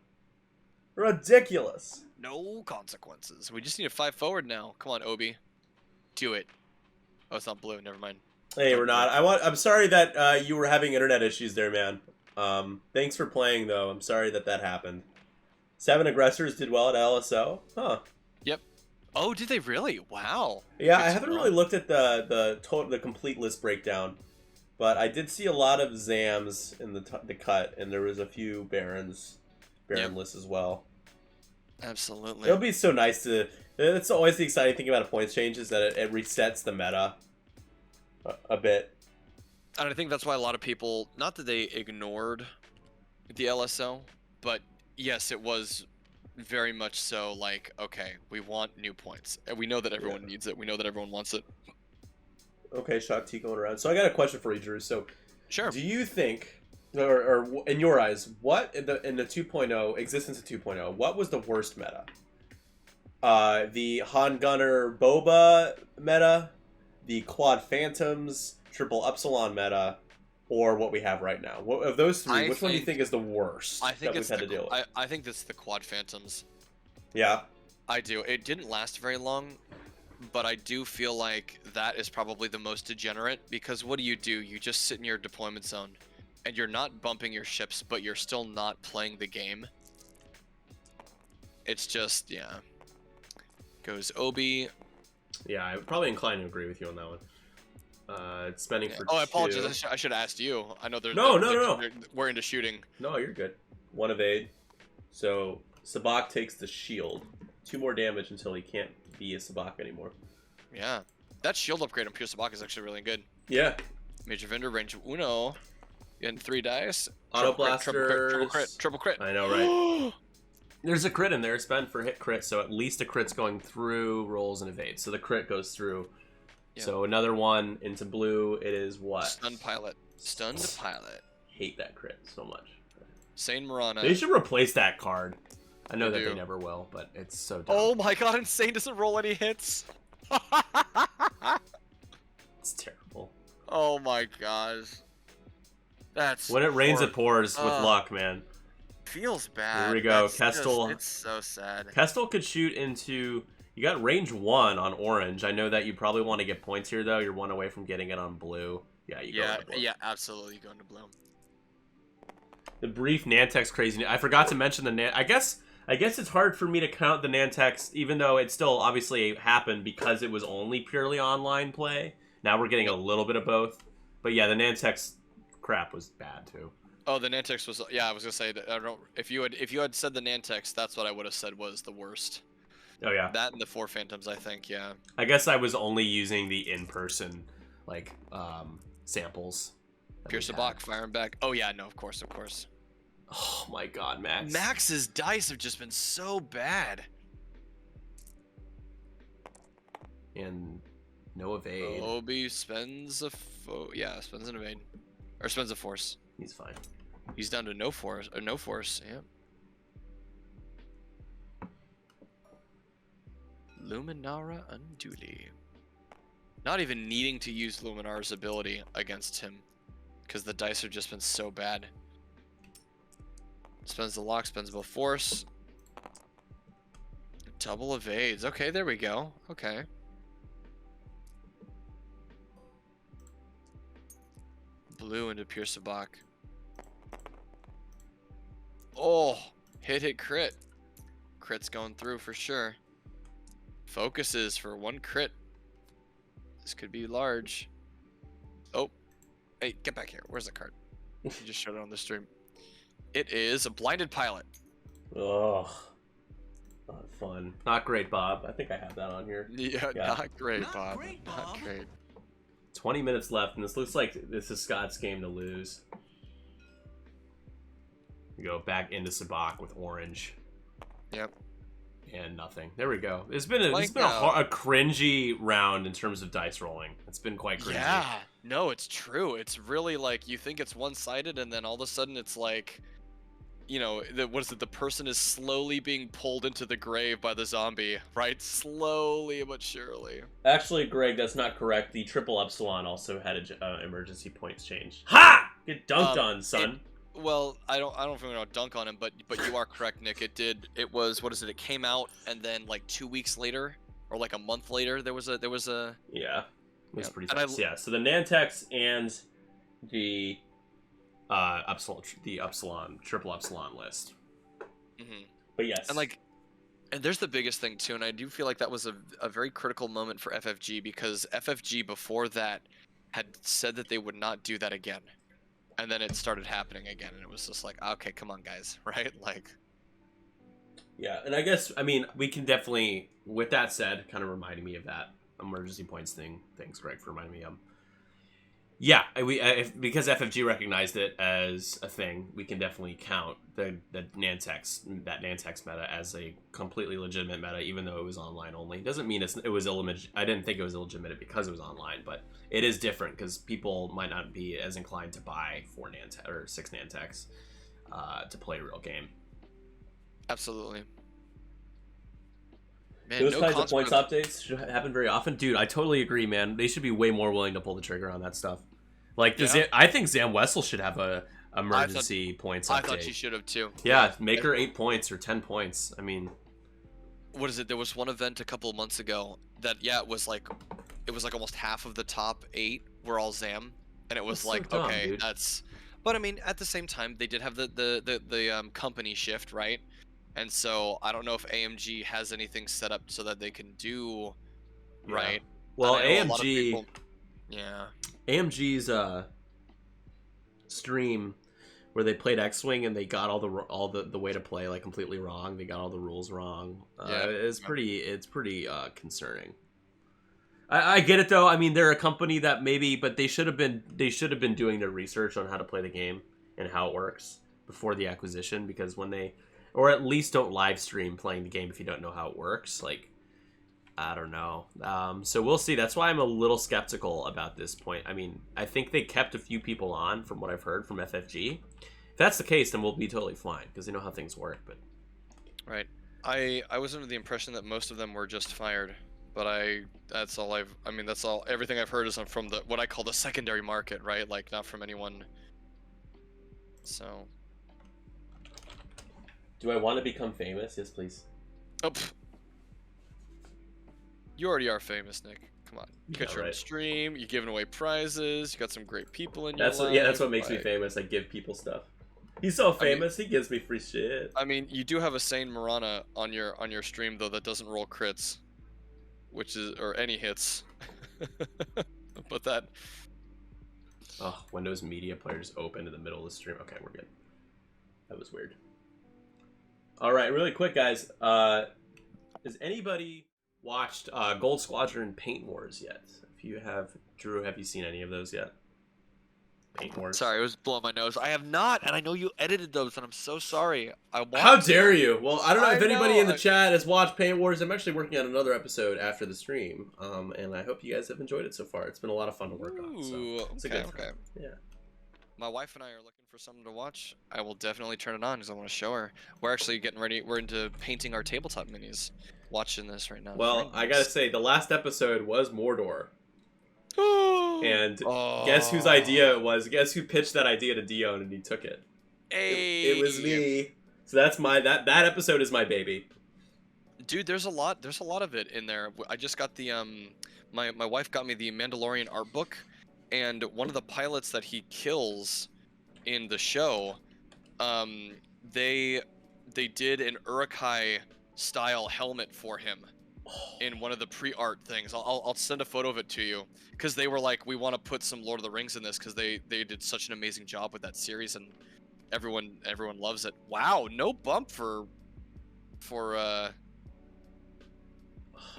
ridiculous. No consequences. We just need a 5 forward now. Come on, Obi. Do it. Oh, it's not blue. Never mind. Hey, we're not. I'm sorry that you were having internet issues there, man. Thanks for playing, though. I'm sorry that happened. 7 aggressors did well at LSO. Huh. Yep. Oh, did they really? Wow. Yeah, I haven't really looked at the complete list breakdown, but I did see a lot of Zams in the cut, and there was a few Baron lists as well. Absolutely. It'll be so nice to. That's always the exciting thing about a points change is that it resets the meta a bit. And I think that's why a lot of people, not that they ignored the LSO, but yes, it was very much so like, okay, we want new points. And we know that everyone needs it. We know that everyone wants it. Okay, Shock T going around. So I got a question for you, Drew. So, sure. Do you think, or in your eyes, what in the 2.0 existence of 2.0, what was the worst meta? The Han Gunner Boba meta, the Quad Phantoms, Triple Upsilon meta, or what we have right now? Of those three, which one do you think is the worst that we've had to deal with? I think it's the Quad Phantoms. Yeah. I do. It didn't last very long, but I do feel like that is probably the most degenerate, because what do? You just sit in your deployment zone, and you're not bumping your ships, but you're still not playing the game. It's just, yeah. Goes Obi. Yeah, I'm probably inclined to agree with you on that one. Spending for. Oh, I apologize. I should have asked you. I know there's. No. We're into shooting. No, you're good. 1 evade. So Sabak takes the shield. 2 more damage until he can't be a Sabak anymore. Yeah, that shield upgrade on pure Sabak is actually really good. Yeah. Major Vendor range uno. Getting 3 dice. Auto blasters. Triple crit. I know, right? There's a crit in there. Spend for hit crit, so at least a crit's going through rolls and evades. So the crit goes through. Yeah. So another one into blue. It is what? Stunned pilot. Stunned pilot. Hate that crit so much. Insane Marana. They should replace that card. I know they never will, but it's so dumb. Oh my god, Insane doesn't roll any hits. It's terrible. Oh my gosh. That's when it rains, it pours with luck, man. Feels bad. Here we go. Kestel. It's so sad. Kestel could shoot into. You got range 1 on orange. I know that you probably want to get points here, though. You're 1 away from getting it on blue. Yeah, you go into blue. Yeah, absolutely. You go into blue. The brief Nantex crazy. I forgot to mention the I guess it's hard for me to count the Nantex, even though it still obviously happened because it was only purely online play. Now we're getting a little bit of both. But yeah, the Nantex crap was bad too. Oh, the Nantex was. Yeah, I was gonna say that. I don't know if you had said the Nantex, that's what I would have said was the worst. Oh yeah. That and the 4 Phantoms, I think. Yeah. I guess I was only using the in-person samples. Pure Sabak, firing back. Oh yeah, no, of course. Oh my god, Max. Max's dice have just been so bad. And no evade. Obi spends spends an evade. Or spends a force. He's fine. He's down to no force, yeah. Luminara Unduli. Not even needing to use Luminara's ability against him, because the dice have just been so bad. Spends the lock, spends both force. Double evades. Okay, there we go. Okay. Blue into Pure Sabak. Oh, hit crit. Crit's going through for sure. Focuses for 1 crit. This could be large. Oh, hey, get back here. Where's the card? You just showed it on the stream. It is a blinded pilot. Oh, not fun. Not great, Bob. I think I have that on here. Yeah. Not great, Bob. Not great. 20 minutes left, and this looks like this is Scott's game to lose. We go back into Sabak with orange. Yep. And nothing. There we go. It's been a cringy round in terms of dice rolling. It's been quite cringy. Yeah. No, it's true. It's really like you think it's one-sided, and then all of a sudden it's like, you know, what is it? The person is slowly being pulled into the grave by the zombie, right? Slowly but surely. Actually, Greg, that's not correct. The triple epsilon also had a emergency points change. Ha! Get dunked on, son. Well, I don't really know dunk on him, but you are correct, Nick. It did. It was, what is it? It came out, and then like 2 weeks later, or like a month later, there was a. Yeah, it was pretty fast. Yeah. So the Nantex and the triple epsilon list. Mm-hmm. But yes, and there's the biggest thing too, and I do feel like that was a very critical moment for FFG, because FFG before that had said that they would not do that again. And then it started happening again, and it was just like, okay, come on, guys, right? Like, yeah, and I guess, I mean, we can definitely, with that said, kind of reminding me of that emergency points thing. Thanks, Greg, for reminding me of. Yeah, because FFG recognized it as a thing, we can definitely count the Nantex meta as a completely legitimate meta, even though it was online only. Doesn't mean it was illegitimate. I didn't think it was illegitimate because it was online, but it is different because people might not be as inclined to buy 4 Nantex or 6 Nantex to play a real game. Absolutely. Man, those kinds of points updates should happen very often. Dude, I totally agree, man. They should be way more willing to pull the trigger on that stuff. Like, I think Zam Wessel should have a emergency points update. I thought she should have too. Yeah, make her 8 points or 10 points. I mean, what is it? There was one event a couple of months ago that it was like almost half of the top 8 were all Zam, and it was like, so dumb, okay, dude. That's. But I mean, at the same time, they did have the company shift, right? And so I don't know if AMG has anything set up so that they can do, right? Well, AMG. Yeah. AMG's stream where they played X-Wing and they got all the way to play like completely wrong. They got all the rules wrong. It's pretty concerning. I get it though. I mean, they're a company that maybe, but they should have been doing their research on how to play the game and how it works before the acquisition, because when they, or at least don't live stream playing the game if you don't know how it works. Like, I don't know. So we'll see. That's why I'm a little skeptical about this point. I mean, I think they kept a few people on from what I've heard from FFG. If that's the case, then we'll be totally fine because they know how things work. But right, I was under the impression that most of them were just fired, but that's all everything I've heard is from what I call the secondary market, right? Like, not from anyone. So, do I want to become famous? Yes, please. Oh. You already are famous, Nick. Come on. You got your own stream. You're giving away prizes. You got some great people in your life. Yeah, that's what makes me famous. I give people stuff. He's so famous. He gives me free shit. I mean, you do have a Sane Marana on your stream though that doesn't roll crits, or any hits. But that. Oh, Windows Media Player's open in the middle of the stream. Okay, we're good. That was weird. All right, really quick, guys. Is anybody watched Gold Squadron Paint Wars yet? If you have, Drew, have you seen any of those yet? Paint Wars. Sorry, it was blowing my nose. I have not, and I know you edited those, and I'm so sorry. How dare you? Well, I don't know if anybody in the chat has watched Paint Wars. I'm actually working on another episode after the stream, and I hope you guys have enjoyed it so far. It's been a lot of fun to work on. So it's a good time. Yeah. my wife and I are looking for something to watch, I will definitely turn it on because I want to show her. We're actually getting ready. We're into painting our tabletop minis. Watching this right now. Well, I gotta say, the last episode was Mordor. And guess whose idea it was? Guess who pitched that idea to Dion and he took it? Hey. It was me. So that's that episode is my baby. Dude, there's a lot of it in there. I just got the my wife got me the Mandalorian art book, and one of the pilots that he kills in the show, they did an Uruk-hai style helmet for him in one of the pre-art things. I'll send a photo of it to you because they were like, we want to put some Lord of the Rings in this because they did such an amazing job with that series and everyone loves it. Wow, no bump for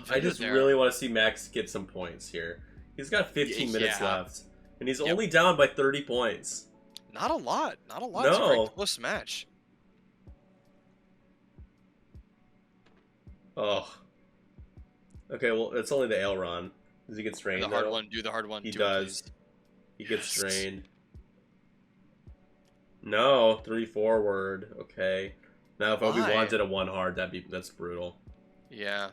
I just really want to see Max get some points here. He's got 15 minutes left and he's only down by 30 points. Not a lot. No. It's a very close match. Oh. Okay, well, it's only the Elrond. Does he get strained? The hard one. Do the hard one. He does. He gets strained. No, 3 forward. Okay. Now if Obi-Wan did a 1 hard, that's brutal. Yeah.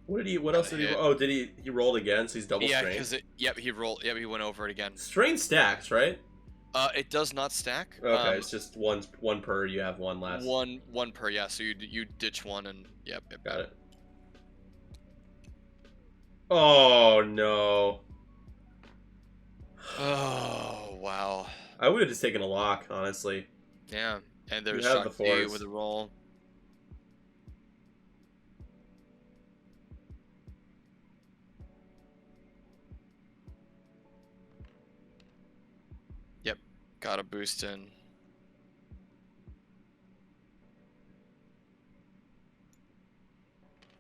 What else did he? Oh, did he rolled again? So he's double strained. Yeah, because he rolled. Yeah, he went over it again. Strain stacks, right? It does not stack. Okay, it's just one per. You have one less. One per. Yeah, so you ditch one and yep. Got it. Oh no. Oh wow. I would have just taken a lock, honestly. Yeah, and there's Shock T with a roll. Yep, got a boost in.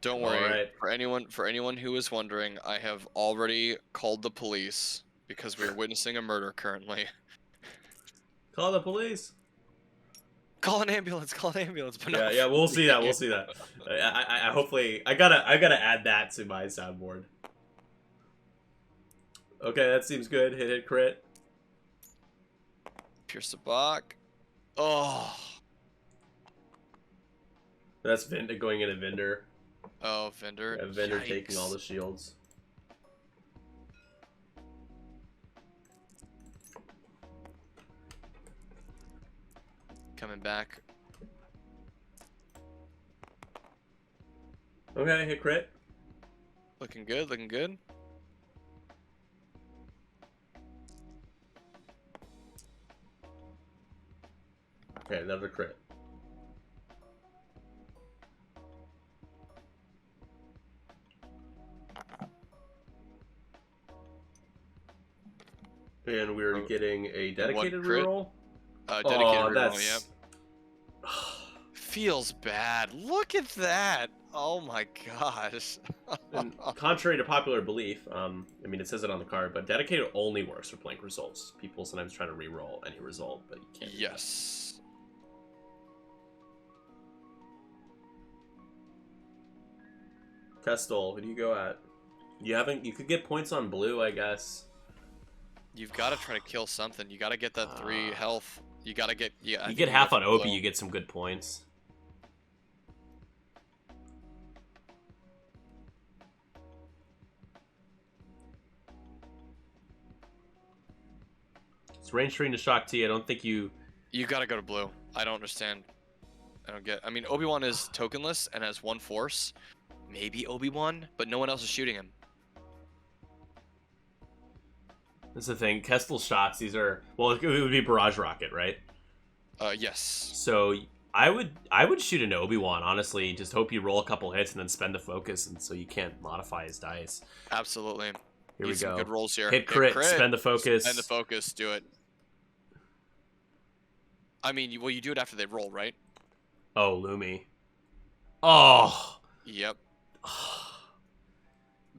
Don't worry. Right. For anyone who is wondering, I have already called the police because we're witnessing a murder currently. Call the police. Call an ambulance. But no. Yeah, we'll see that. We'll see that. I hopefully I gotta add that to my soundboard. Okay, that seems good. Hit crit. Pierce the block. Oh. That's going into Vendor. Oh, Vendor. Yeah, Vendor taking all the shields. Coming back. Okay, hit crit. Looking good, looking good. Okay, another crit. And we're getting a dedicated reroll. Dedicated reroll, yep. Feels bad. Look at that. Oh my gosh. And contrary to popular belief, I mean, it says it on the card, but dedicated only works for blank results. People sometimes try to reroll any result, but you can't. Yes. Kestel, who do you go at? You could get points on blue, I guess. You've got to try to kill something. You got to get that 3 health. You got to get. Yeah. You get half on Obi, you get some good points. It's range train to Shock T. I don't think you. You got to go to blue. I don't understand. I don't get. I mean, Obi-Wan is tokenless and has 1 force. Maybe Obi-Wan, but no one else is shooting him. That's the thing. Kestel shots, these are... Well, it would be Barrage Rocket, right? Yes. So, I would shoot an Obi-Wan, honestly. Just hope you roll a couple hits and then spend the focus, and so you can't modify his dice. Absolutely. Here we go. Some good rolls here. Hit crit, spend the focus. Spend the focus, do it. I mean, well, you do it after they roll, right? Oh, Lumi. Oh! Yep.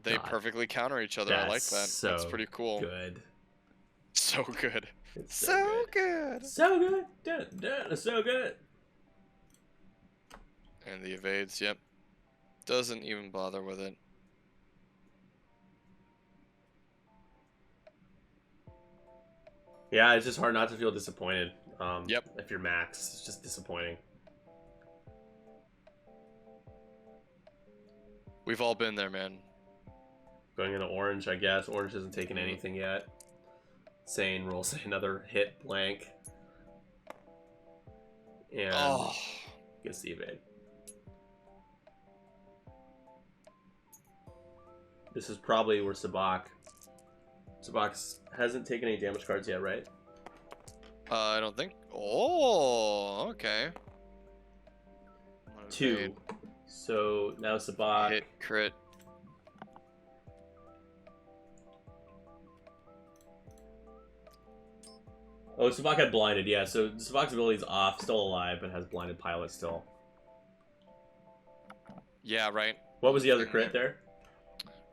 They perfectly counter each other. I like that. So that's pretty cool. Good. So good. So good. So good. So good. And the evades, yep. Doesn't even bother with it. Yeah, it's just hard not to feel disappointed. Yep. If you're Max, it's just disappointing. We've all been there, man. Going into orange, I guess. Orange hasn't taken anything yet. Sane rolls another hit blank. And gets the evade. This is probably where Sabak hasn't taken any damage cards yet, right? I don't think. Oh, okay. 2. So now Sabak hit crit. Oh, Sabak had blinded, yeah. So Sabak's ability's off, still alive, but has blinded pilot still. Yeah, right. What was the other crit there?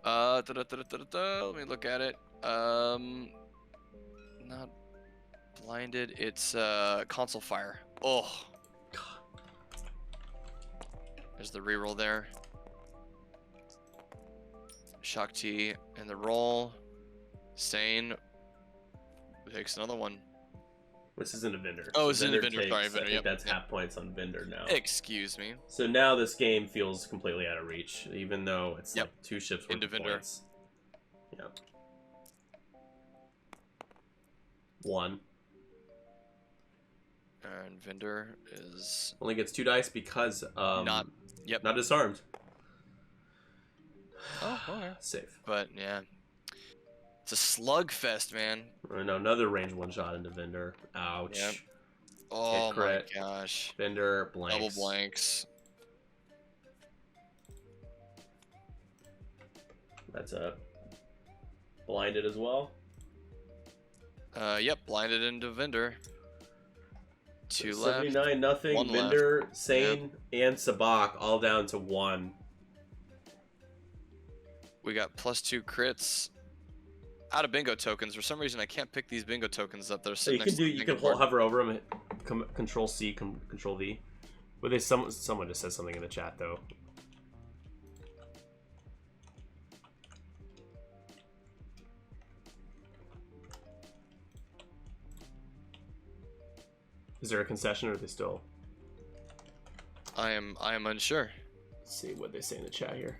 Let me look at it. Not blinded. It's console fire. Oh. There's the reroll there. Shock T and the roll. Sane takes another one. This isn't a vendor. Oh, it's in a vendor. Sorry, vendor. I think that's half points on vendor now. Excuse me. So now this game feels completely out of reach, even though it's like 2 ships worth of points. Yep. 1. And vendor is only gets 2 dice because not disarmed. Oh, okay. Safe. But yeah, it's a slugfest, man. No, another range 1-shot into vendor. Ouch. Yep. Oh my gosh. Vendor blanks. Double blanks. That's a blinded as well. Yep, blinded into vendor. 2 left. 79 nothing. 1 vendor, left. Sane, and Sabak all down to 1. We got +2 crits. Out of bingo tokens. For some reason, I can't pick these bingo tokens up. They're sitting next to the you bingo can board. hover over them, and Control C, Control V. But someone just said something in the chat though. Is there a concession, or are they still? I am unsure. Let's see what they say in the chat here.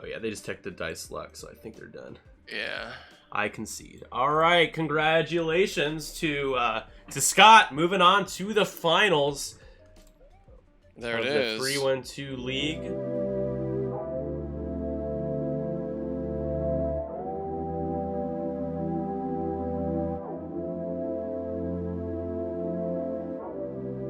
Oh yeah, they just checked the dice luck, so I think they're done. Yeah. I concede. All right, congratulations to Scott. Moving on to the finals. There it is. The 3-1-2 league.